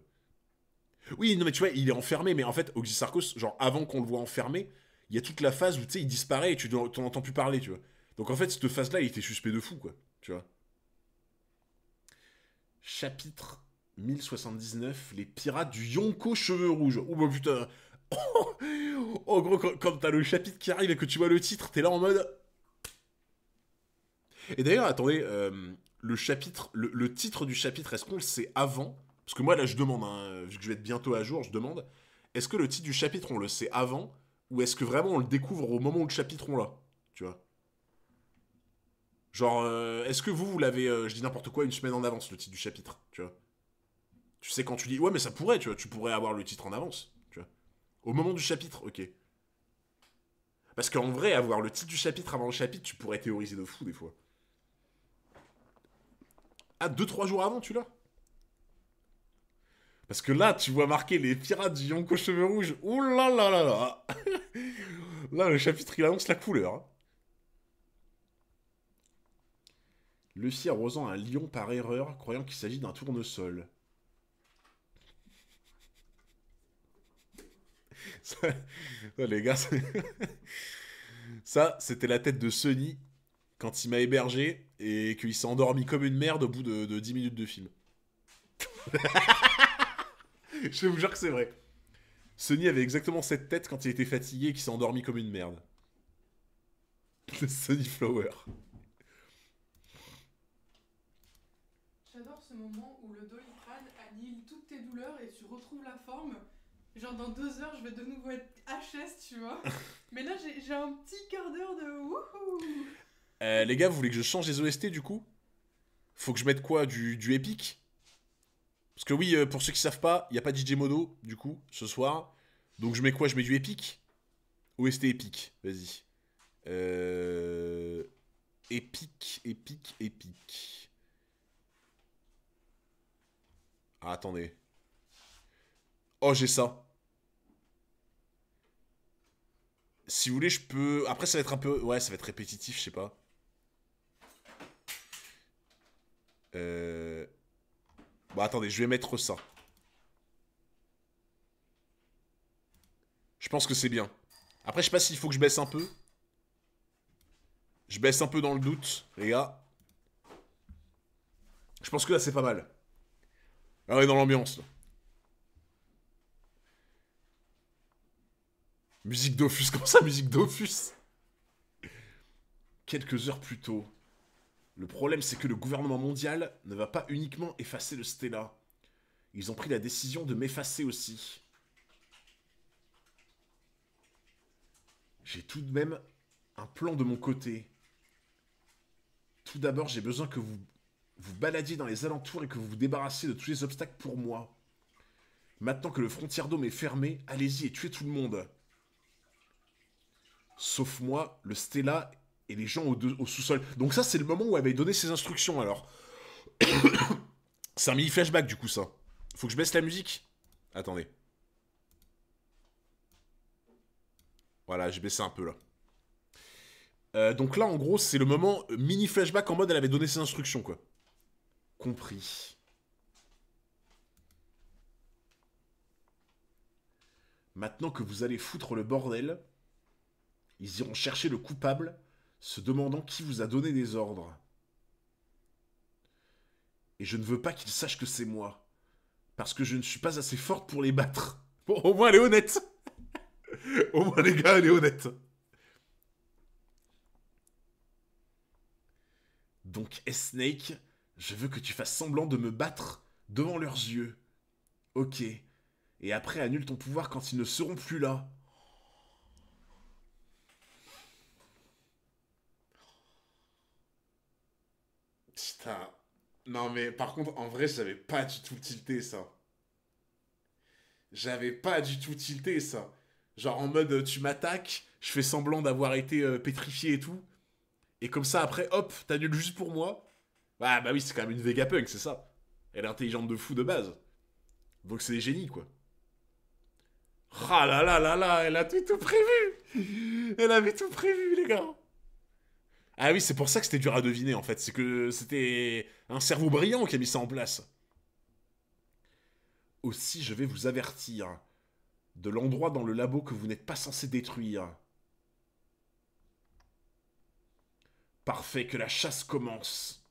A: Oui, non, mais tu vois, il est enfermé, mais en fait, Oxysarchos, genre, avant qu'on le voit enfermé, il y a toute la phase où, tu sais, il disparaît et tu t'en entends plus parler, tu vois. Donc en fait, cette phase-là, il était suspect de fou, quoi, tu vois. Chapitre 1079, les pirates du Yonko cheveux rouges. Oh bah putain. Oh gros, quand t'as le chapitre qui arrive et que tu vois le titre, t'es là en mode... Et d'ailleurs, attendez, le chapitre, le titre du chapitre, est-ce qu'on le sait avant? Parce que moi, là, je demande, hein, vu que je vais être bientôt à jour, je demande, est-ce que le titre du chapitre, on le sait avant? Ou est-ce que vraiment on le découvre au moment où le chapitre on l'a? Tu vois? Genre, est-ce que vous l'avez, je dis n'importe quoi, une semaine en avance, le titre du chapitre, tu vois? Tu sais quand tu dis, ouais, mais ça pourrait, tu vois, tu pourrais avoir le titre en avance, tu vois? Au moment du chapitre, ok. Parce qu'en vrai, avoir le titre du chapitre avant le chapitre, tu pourrais théoriser de fou, des fois. Ah, 2 3 jours avant, tu l'as? Parce que là, tu vois marqué les pirates du Yonko cheveux rouges. Ouh là là là là. Là, le chapitre, il annonce la couleur, hein. Lucie arrosant un lion par erreur, croyant qu'il s'agit d'un tournesol. Ça, ça, les gars, ça, c'était la tête de Sony quand il m'a hébergé et qu'il s'est endormi comme une merde au bout de 10 minutes de film. Je vous jure que c'est vrai. Sony avait exactement cette tête quand il était fatigué et qu'il s'est endormi comme une merde. Le Sony Flower.
C: J'adore ce moment où le Doliprane annihile toutes tes douleurs et tu retrouves la forme. Genre dans 2 heures, je vais de nouveau être HS, tu vois. Mais là, j'ai un petit quart d'heure de wouhou.
A: Les gars, vous voulez que je change les OST du coup? Faut que je mette quoi? Du épique? Parce que oui, pour ceux qui savent pas, il n'y a pas DJ Modo, du coup, ce soir. Donc je mets quoi? Je mets du épique? OST épique, vas-y. Euh... Épique, épique, épique. Ah, attendez. Oh, j'ai ça. Si vous voulez, je peux... Après, ça va être un peu... Ouais, ça va être répétitif, je sais pas. Euh... Bon, attendez, je vais mettre ça. Je pense que c'est bien. Après, je sais pas s'il faut que je baisse un peu. Je baisse un peu dans le doute, les gars. Je pense que là, c'est pas mal. Ah ouais, dans l'ambiance, là. Musique Dofus, comment ça, musique Dofus? Quelques heures plus tôt. Le problème, c'est que le gouvernement mondial ne va pas uniquement effacer le Stella. Ils ont pris la décision de m'effacer aussi. J'ai tout de même un plan de mon côté. Tout d'abord, j'ai besoin que vous vous baladiez dans les alentours et que vous vous débarrassiez de tous les obstacles pour moi. Maintenant que le frontière dôme est fermé, allez-y et tuez tout le monde. Sauf moi, le Stella et les gens au sous-sol. Donc ça, c'est le moment où elle avait donné ses instructions, alors. C'est un mini flashback, du coup, ça. Faut que je baisse la musique. Attendez. Voilà, j'ai baissé un peu, là. Donc là, en gros, c'est le moment mini flashback en mode elle avait donné ses instructions, quoi. Compris. Maintenant que vous allez foutre le bordel, ils iront chercher le coupable, se demandant qui vous a donné des ordres. Et je ne veux pas qu'ils sachent que c'est moi, parce que je ne suis pas assez forte pour les battre. Bon, au moins elle est honnête. Au moins les gars, elle est honnête. Donc, S-Snake, je veux que tu fasses semblant de me battre devant leurs yeux. Ok. Et après, annule ton pouvoir quand ils ne seront plus là. Putain. Non mais par contre, en vrai, j'avais pas du tout tilté ça. J'avais pas du tout tilté ça. Genre en mode tu m'attaques, je fais semblant d'avoir été pétrifié et tout. Et comme ça après, hop, t'annules juste pour moi. Bah oui, c'est quand même une Vegapunk, c'est ça. Elle est intelligente de fou de base. Donc c'est des génies quoi. Ah là là là là, elle a tout prévu. Elle avait tout prévu les gars. Ah oui, c'est pour ça que c'était dur à deviner en fait. C'est que c'était un cerveau brillant qui a mis ça en place. Aussi, je vais vous avertir de l'endroit dans le labo que vous n'êtes pas censé détruire. Parfait, que la chasse commence.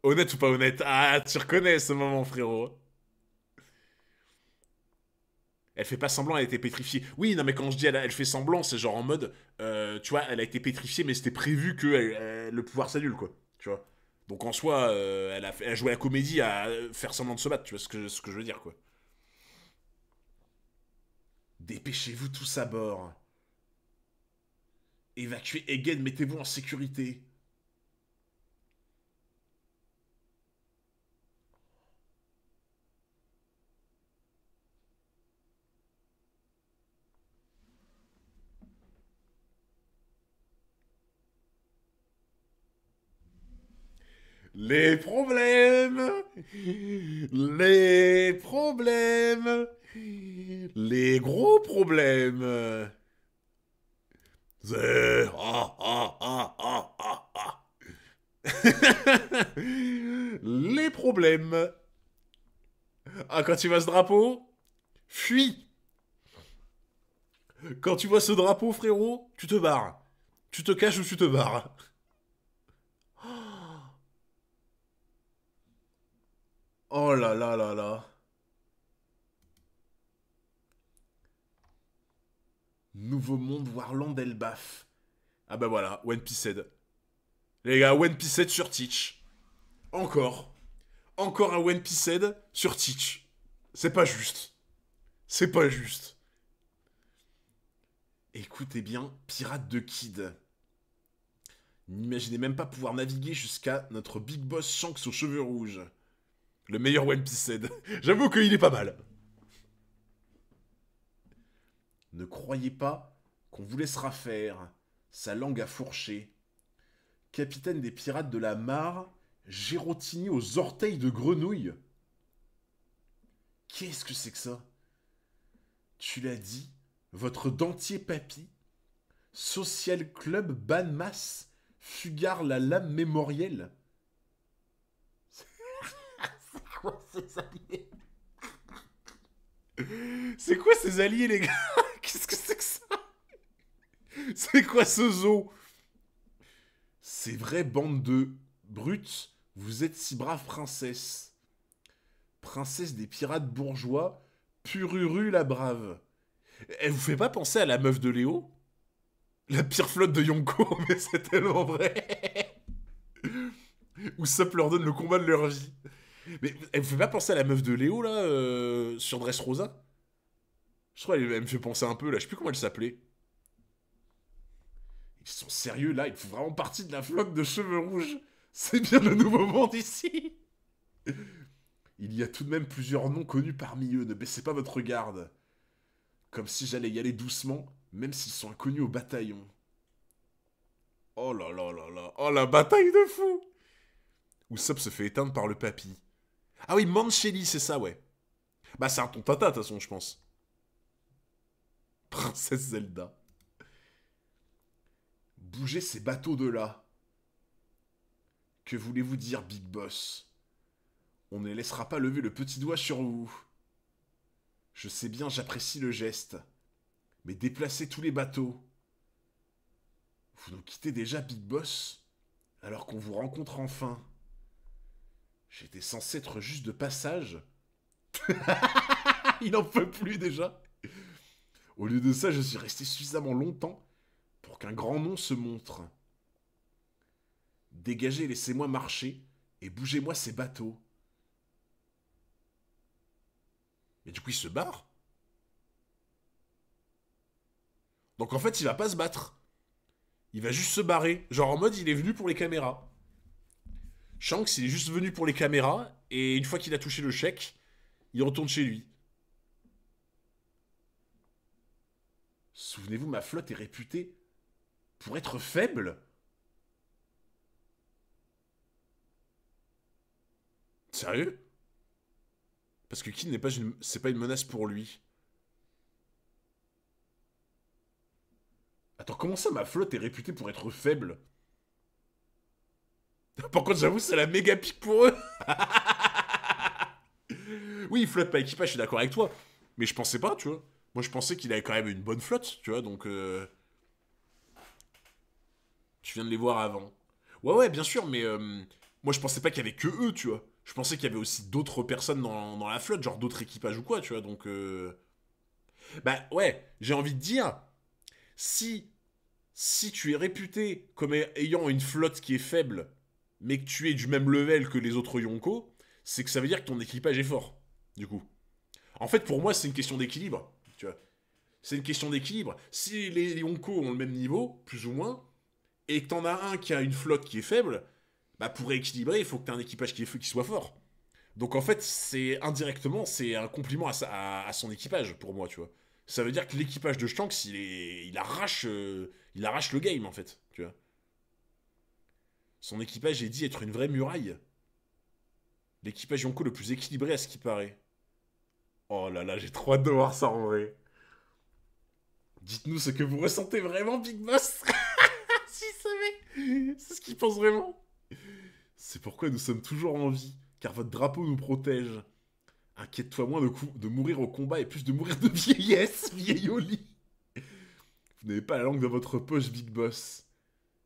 A: Honnête ou pas honnête? Ah, tu reconnais ce moment, frérot. Elle fait pas semblant, elle a été pétrifiée. Oui, non, mais quand je dis elle fait semblant, c'est genre en mode, tu vois, elle a été pétrifiée, mais c'était prévu que le pouvoir s'annule, quoi. Tu vois. Donc en soi, elle a joué la comédie à faire semblant de se battre, tu vois ce que je veux dire, quoi. Dépêchez-vous tous à bord. Évacuez Egen, mettez-vous en sécurité. Les problèmes, les problèmes, les gros problèmes. Les problèmes. Ah, quand tu vois ce drapeau, fuis. Quand tu vois ce drapeau, frérot, tu te barres. Tu te caches ou tu te barres. Oh là là là là. Nouveau monde Warland Elbaf. Ah bah voilà, One Piece Head. Les gars, One Piece Head sur Teach. Encore. Encore un One Piece Head sur Teach. C'est pas juste. C'est pas juste. Écoutez bien, pirate de Kid. N'imaginez même pas pouvoir naviguer jusqu'à notre big boss Shanks aux cheveux rouges. Le meilleur One Piece Head. J'avoue qu'il est pas mal. Ne croyez pas qu'on vous laissera faire. Sa langue a fourché. Capitaine des pirates de la mare, Gérotini aux orteils de grenouille. Qu'est-ce que c'est que ça? Tu l'as dit, votre dentier papy, Social Club Banmas, Fugard la lame mémorielle. C'est quoi ces alliés? C'est quoi ces alliés, les gars? Qu'est-ce que c'est que ça? C'est quoi ce zoo? C'est vrai, bande de brutes, vous êtes si brave princesse. Princesse des pirates bourgeois, Pururu la brave. Elle vous fait pas penser à la meuf de Léo? La pire flotte de Yonko, mais c'est tellement vrai. Où Sop leur donne le combat de leur vie. Mais elle vous fait pas penser à la meuf de Léo, là, sur Dressrosa? Je crois qu'elle me fait penser un peu, là, je sais plus comment elle s'appelait. Ils sont sérieux, là, ils font vraiment partie de la flotte de cheveux rouges. C'est bien le nouveau monde ici. Il y a tout de même plusieurs noms connus parmi eux, ne baissez pas votre garde. Comme si j'allais y aller doucement, même s'ils sont inconnus au bataillon. Oh là là là là, oh la bataille de fou! Usopp se fait éteindre par le papy. Ah oui, Mancheli, c'est ça, ouais. Bah c'est un ton tata, de toute façon, je pense. Princesse Zelda. Bougez ces bateaux de là. Que voulez-vous dire, Big Boss? On ne laissera pas lever le petit doigt sur vous. Je sais bien, j'apprécie le geste. Mais déplacez tous les bateaux. Vous nous quittez déjà, Big Boss, alors qu'on vous rencontre enfin. J'étais censé être juste de passage. Il n'en peut plus déjà. Au lieu de ça, je suis resté suffisamment longtemps pour qu'un grand nom se montre. Dégagez, laissez-moi marcher et bougez-moi ces bateaux. Mais du coup, il se barre. Donc en fait, il va pas se battre. Il va juste se barrer. Genre en mode, il est venu pour les caméras. Shanks, il est juste venu pour les caméras. Et une fois qu'il a touché le chèque, il retourne chez lui. Souvenez-vous, ma flotte est réputée pour être faible. Sérieux? Parce que Kin n'est pas c'est pas une menace pour lui. Attends, comment ça ma flotte est réputée pour être faible? Par contre, j'avoue, c'est la méga pique pour eux. Oui, il flotte pas équipage, je suis d'accord avec toi. Mais je pensais pas, tu vois. Moi, je pensais qu'il avait quand même une bonne flotte, tu vois, donc... Tu viens de les voir avant. Ouais, ouais, bien sûr, mais... moi, je pensais pas qu'il y avait que eux, tu vois. Je pensais qu'il y avait aussi d'autres personnes dans la flotte, genre d'autres équipages ou quoi, tu vois, donc... Bah, ouais, j'ai envie de dire... Si tu es réputé comme ayant une flotte qui est faible, mais que tu es du même level que les autres Yonko, c'est que ça veut dire que ton équipage est fort, du coup. En fait, pour moi, c'est une question d'équilibre, tu vois. C'est une question d'équilibre. Si les Yonko ont le même niveau, plus ou moins, et que t'en as un qui a une flotte qui est faible, bah pour rééquilibrer, il faut que t'aies un équipage qui soit fort. Donc en fait, c'est indirectement, c'est un compliment à son équipage, pour moi, tu vois. Ça veut dire que l'équipage de Shanks, il arrache le game, en fait, tu vois. Son équipage est dit être une vraie muraille. L'équipage Yonko le plus équilibré à ce qui paraît. Oh là là, j'ai trop hâte de voir ça en vrai. Dites-nous ce que vous ressentez vraiment, Big Boss. Si savez, c'est ce qu'il pense vraiment. C'est pourquoi nous sommes toujours en vie, car votre drapeau nous protège. Inquiète-toi moins de mourir au combat et plus de mourir de vieillesse, vieil au lit. Vous n'avez pas la langue dans votre poche, Big Boss.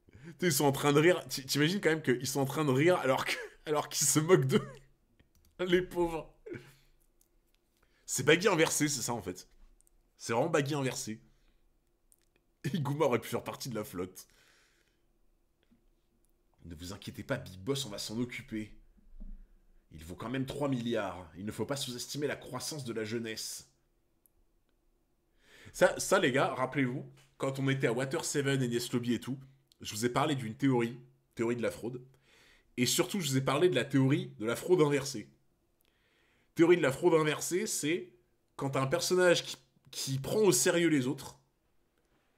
A: Tu sais, ils sont en train de rire. T'imagines quand même qu'ils sont en train de rire alors qu'ils se moquent d'eux. Les pauvres. C'est Baggy inversé, c'est ça en fait. C'est vraiment Baggy inversé. Et Iguma aurait pu faire partie de la flotte. Ne vous inquiétez pas, Big Boss, on va s'en occuper. Il vaut quand même 3 milliards. Il ne faut pas sous-estimer la croissance de la jeunesse. Ça les gars, rappelez-vous, quand on était à Water 7 et Nest Lobby et tout, je vous ai parlé d'une théorie de la fraude. Et surtout, je vous ai parlé de la théorie de la fraude inversée. Théorie de la fraude inversée, c'est quand t'as un personnage qui prend au sérieux les autres,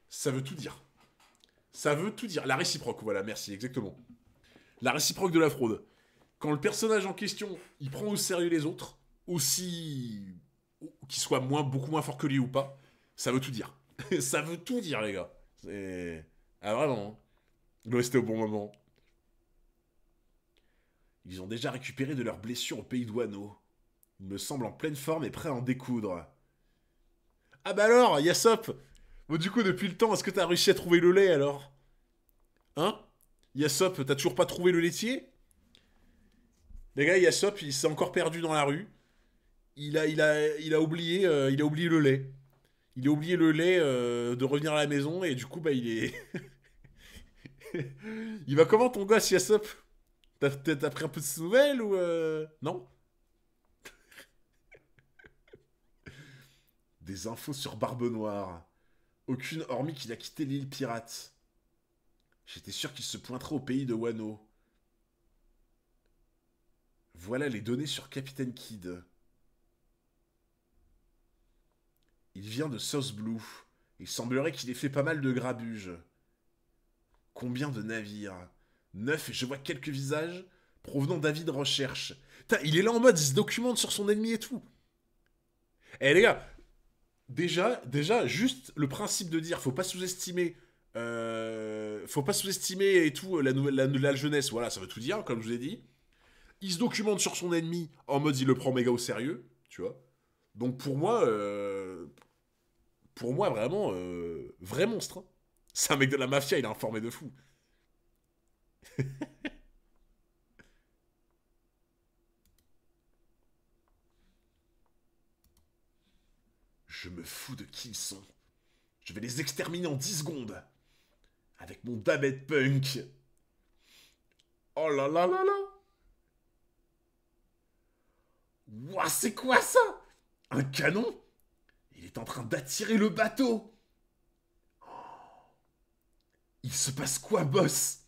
A: ça veut tout dire. Ça veut tout dire. La réciproque, voilà, merci, exactement. La réciproque de la fraude. Quand le personnage en question, il prend au sérieux les autres, aussi qu'il soit beaucoup moins fort que lui ou pas, ça veut tout dire. Ça veut tout dire, les gars. Ah, vraiment. L'OST au bon moment. Ils ont déjà récupéré de leurs blessures au pays de Wano. Ils me semblent en pleine forme et prêts à en découdre. Ah bah alors, Yasop. Bon, du coup, depuis le temps, est-ce que t'as réussi à trouver le lait, alors? Hein? Yasop, t'as toujours pas trouvé le laitier? Les gars, Yasop, il s'est encore perdu dans la rue. Il a oublié le lait. Il a oublié le lait de revenir à la maison et du coup, bah, il est... Il va comment ton gosse, Yasop? T'as pris un peu de ses nouvelles ou non? Des infos sur Barbe Noire. Aucune hormis qu'il a quitté l'île pirate. J'étais sûr qu'il se pointerait au pays de Wano. Voilà les données sur Capitaine Kidd. Il vient de South Blue. Il semblerait qu'il ait fait pas mal de grabuge. Combien de navires? 9 et je vois quelques visages provenant d'avis de recherche. Putain, il est là en mode, il se documente sur son ennemi et tout. Eh les gars, déjà, juste le principe de dire, faut pas sous-estimer et tout la jeunesse, voilà, ça veut tout dire, comme je vous ai dit. Il se documente sur son ennemi en mode, il le prend méga au sérieux, tu vois. Donc pour moi vraiment, vrai monstre. Hein. C'est un mec de la mafia, il est informé de fou. Je me fous de qui ils sont. Je vais les exterminer en 10 secondes. Avec mon Dabet Punk. Oh là là là là. Ouah, c'est quoi ça? Un canon? Il est en train d'attirer le bateau. Il se passe quoi, boss?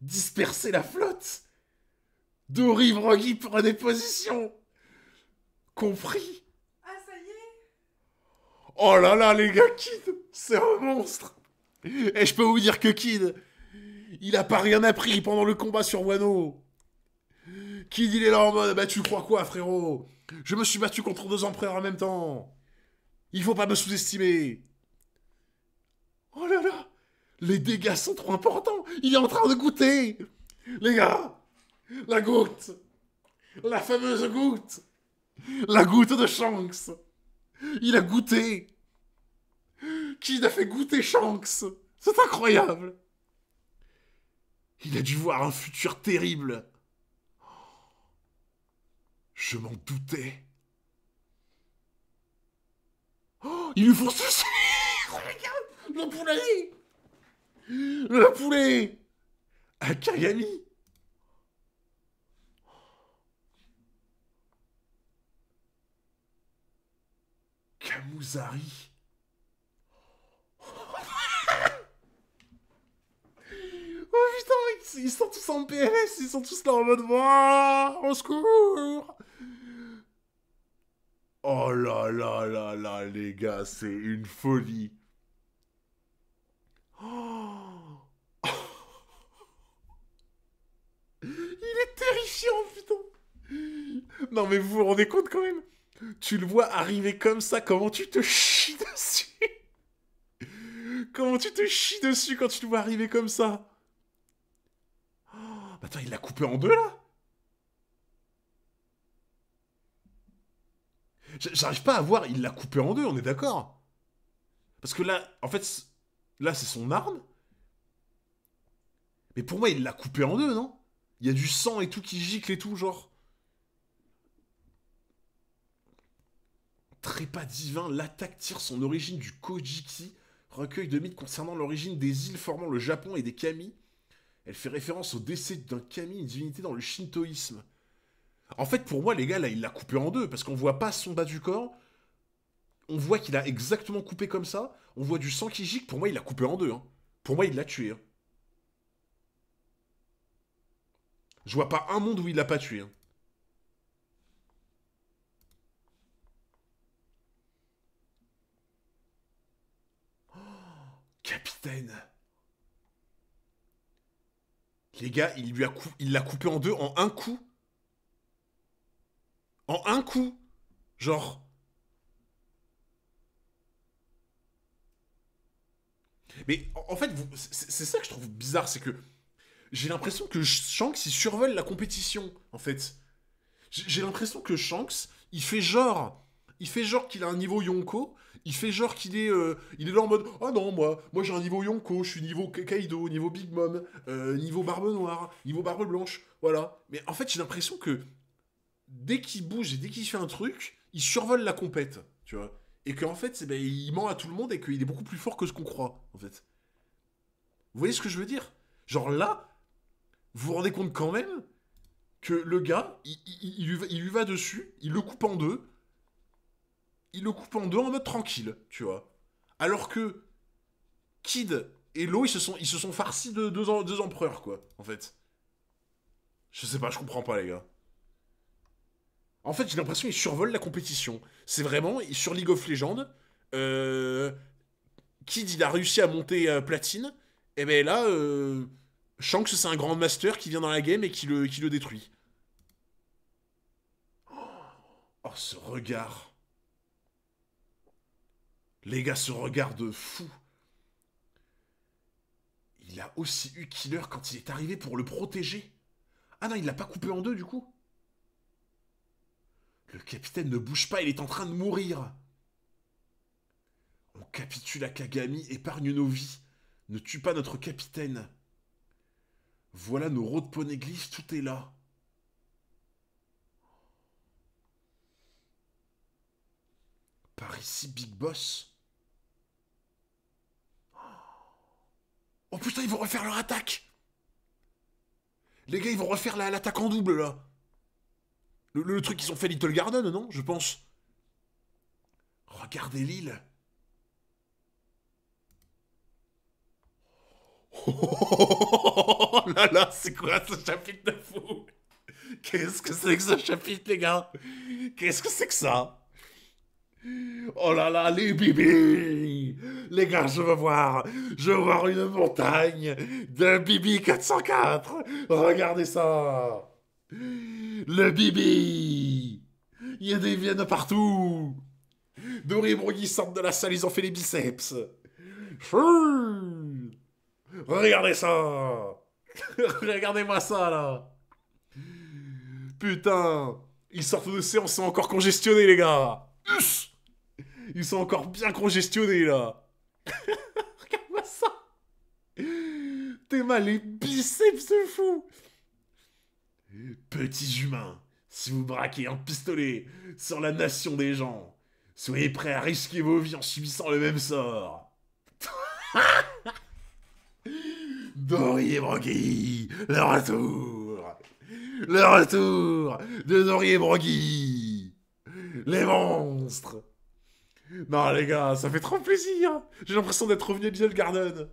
A: Disperser la flotte? Dori Vrogi prend des positions. compris.
C: Ah, ça y est.
A: Oh là là, les gars, Kid, c'est un monstre. Et je peux vous dire que Kid, il a pas rien appris pendant le combat sur Wano. Kid, il est là en mode, bah tu crois quoi, frérot? Je me suis battu contre 2 empereurs en même temps. Il faut pas me sous-estimer. Oh là là, les dégâts sont trop importants. Il est en train de goûter. Les gars, la goutte. La fameuse goutte. La goutte de Shanks. Il a goûté. Kid a fait goûter Shanks. C'est incroyable. Il a dû voir un futur terrible. Je m'en doutais. Oh, ils lui font ceci. Regarde, le poulet. Le poulet. À Kagami. Kamuzari. Oh putain, ils sont tous en PLS, ils sont tous là en mode Wouah, au secours. Oh là là là là, les gars, c'est une folie. Oh. Il est terrifiant, putain. Non mais vous vous rendez compte quand même? Tu le vois arriver comme ça, comment tu te chies dessus? Comment tu te chies dessus quand tu le vois arriver comme ça? Oh, attends, il l'a coupé en 2 là? J'arrive pas à voir, il l'a coupé en 2, on est d'accord? Parce que là, en fait, là c'est son arme. Mais pour moi, il l'a coupé en 2, non? Il y a du sang et tout qui gicle et tout, genre. Trépas divin, l'attaque tire son origine du Kojiki, recueil de mythes concernant l'origine des îles formant le Japon et des kami. Elle fait référence au décès d'un kami, une divinité dans le shintoïsme. En fait, pour moi, les gars, là, il l'a coupé en 2, parce qu'on voit pas son bas du corps. On voit qu'il a exactement coupé comme ça. On voit du sang qui gicle. Pour moi, il l'a coupé en 2. Hein. Pour moi, il l'a tué. Hein. Je vois pas un monde où il l'a pas tué. Hein. Oh, capitaine. Les gars, il l'a coupé en 2 en un coup. En un coup. Genre. Mais en fait, c'est ça que je trouve bizarre, c'est que j'ai l'impression que Shanks, il survole la compétition, en fait. J'ai l'impression que Shanks, il fait genre qu'il a un niveau Yonko, il fait genre il est là en mode, ah non, moi j'ai un niveau Yonko, je suis niveau Kaido, niveau Big Mom, niveau Barbe Noire, niveau Barbe Blanche, voilà. Mais en fait, j'ai l'impression que dès qu'il bouge et dès qu'il fait un truc, il survole la compète, tu vois. Et qu'en fait, ben, il ment à tout le monde et qu'il est beaucoup plus fort que ce qu'on croit, en fait. Vous voyez ce que je veux dire? Genre là, vous vous rendez compte quand même que le gars, il lui va dessus, il le coupe en 2, il le coupe en 2 en mode tranquille, tu vois. Alors que Kid et Law, ils se sont farcis de deux empereurs, quoi, en fait. Je sais pas, je comprends pas, les gars. En fait, j'ai l'impression qu'ils survolent la compétition. C'est vraiment, sur League of Legends, Kid, il a réussi à monter platine, et ben là, Shanks, c'est un grand master qui vient dans la game et qui le détruit. Oh, ce regard. Les gars, ce regard de fou. Il a aussi eu Killer quand il est arrivé pour le protéger. Ah non, il l'a pas coupé en 2 du coup. Le capitaine ne bouge pas, il est en train de mourir. On capitule à Kagami, épargne nos vies. Ne tue pas notre capitaine. Voilà nos road poneglyphes, tout est là. Par ici, Big Boss. Oh putain, ils vont refaire leur attaque. Les gars, ils vont refaire l'attaque en double, là. Le truc qu'ils ont fait Little Garden, non? Je pense. Regardez l'île. Oh là là, c'est quoi ce chapitre de fou? Qu'est-ce que c'est que ce chapitre, les gars? Qu'est-ce que c'est que ça? Oh là là, les bibis! Les gars, je veux voir une montagne de Bibi 404! Regardez ça! Le Bibi! Il y a des viennes partout! Dory et Broggy sortent de la salle, ils ont fait les biceps! Regardez ça! Regardez-moi ça, là! Putain! Ils sortent de séance, ils sont encore congestionnés, les gars! Ils sont encore bien congestionnés, là! Regarde-moi ça! T'es mal les biceps de fou! Petits humains, si vous braquez un pistolet sur la nation des gens, soyez prêts à risquer vos vies en subissant le même sort. Dory et Broggy, le retour! Le retour de Dory et Broggy! Les monstres! Non, les gars, ça fait trop plaisir! J'ai l'impression d'être revenu à Little Garden!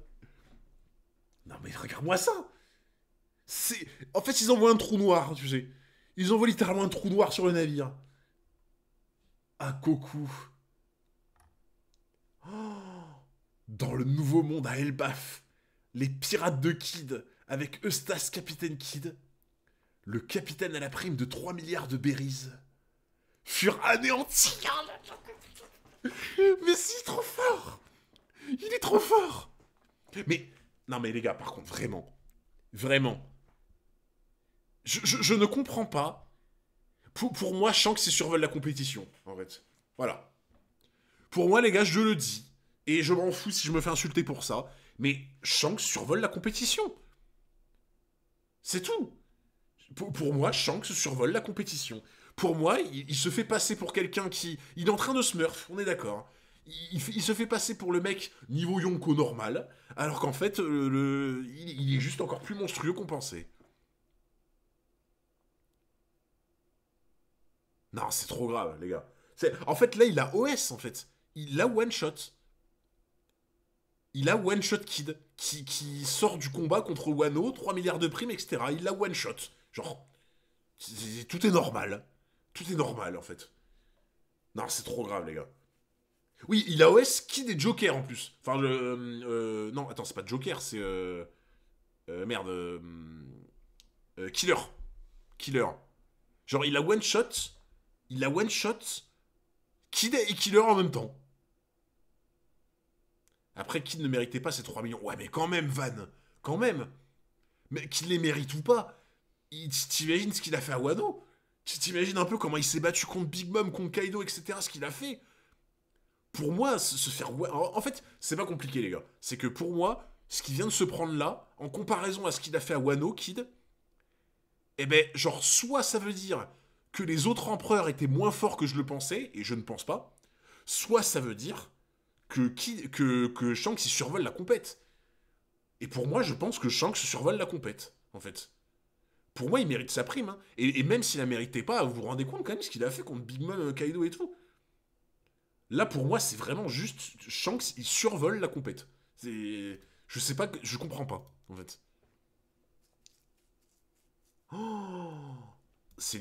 A: Non, mais regarde-moi ça! En fait, ils envoient un trou noir, tu sais. Ils envoient littéralement un trou noir sur le navire. Ah, Koku. Oh, dans le nouveau monde à Elbaf, les pirates de Kidd, avec Eustace Capitaine Kidd, le capitaine à la prime de 3 milliards de berries, furent anéantis. Mais c'est trop fort! Il est trop fort! Mais, non mais les gars, par contre, vraiment, je ne comprends pas. Pour moi, Shanks, il survole la compétition, en fait. Voilà. Pour moi, les gars, je le dis, et je m'en fous si je me fais insulter pour ça, mais Shanks survole la compétition. C'est tout. Pour moi, Shanks survole la compétition. Pour moi, il se fait passer pour quelqu'un qui... Il est en train de smurf, on est d'accord. Il se fait passer pour le mec niveau Yonko normal, alors qu'en fait, il est juste encore plus monstrueux qu'on pensait. Non, c'est trop grave, les gars. En fait, là, il a OS, en fait. Il a one-shot. Il a one-shot Kidd, qui sort du combat contre Wano, 3 milliards de primes, etc. Il a one-shot. Genre, tout est normal. Tout est normal, en fait. Non, c'est trop grave, les gars. Oui, il a OS Kidd et Joker, en plus. Enfin, non, attends, c'est pas Joker, c'est... merde. Killer. Killer. Genre, il a one-shot... Il a one-shot Kidd et Killer en même temps. Après, Kidd ne méritait pas ces 3 millions. Ouais, mais quand même, Van. Quand même. Mais qu'il les mérite ou pas. T'imagines ce qu'il a fait à Wano? T'imagines un peu comment il s'est battu contre Big Mom, contre Kaido, etc. Ce qu'il a fait. Pour moi, se faire... En fait, c'est pas compliqué, les gars. C'est que pour moi, ce qui vient de se prendre là, en comparaison à ce qu'il a fait à Wano, Kidd, eh ben, genre, soit ça veut dire que les autres empereurs étaient moins forts que je le pensais, et je ne pense pas, soit ça veut dire que Shanks, il survole la compète. Et pour moi, je pense que Shanks survole la compète, en fait. Pour moi, il mérite sa prime, hein. Et même s'il la méritait pas, vous vous rendez compte quand même ce qu'il a fait contre Big Mom, Kaido et tout. Là, pour moi, c'est vraiment juste... Shanks, il survole la compète. C'est... Je sais pas... Je comprends pas, en fait. Oh, c'est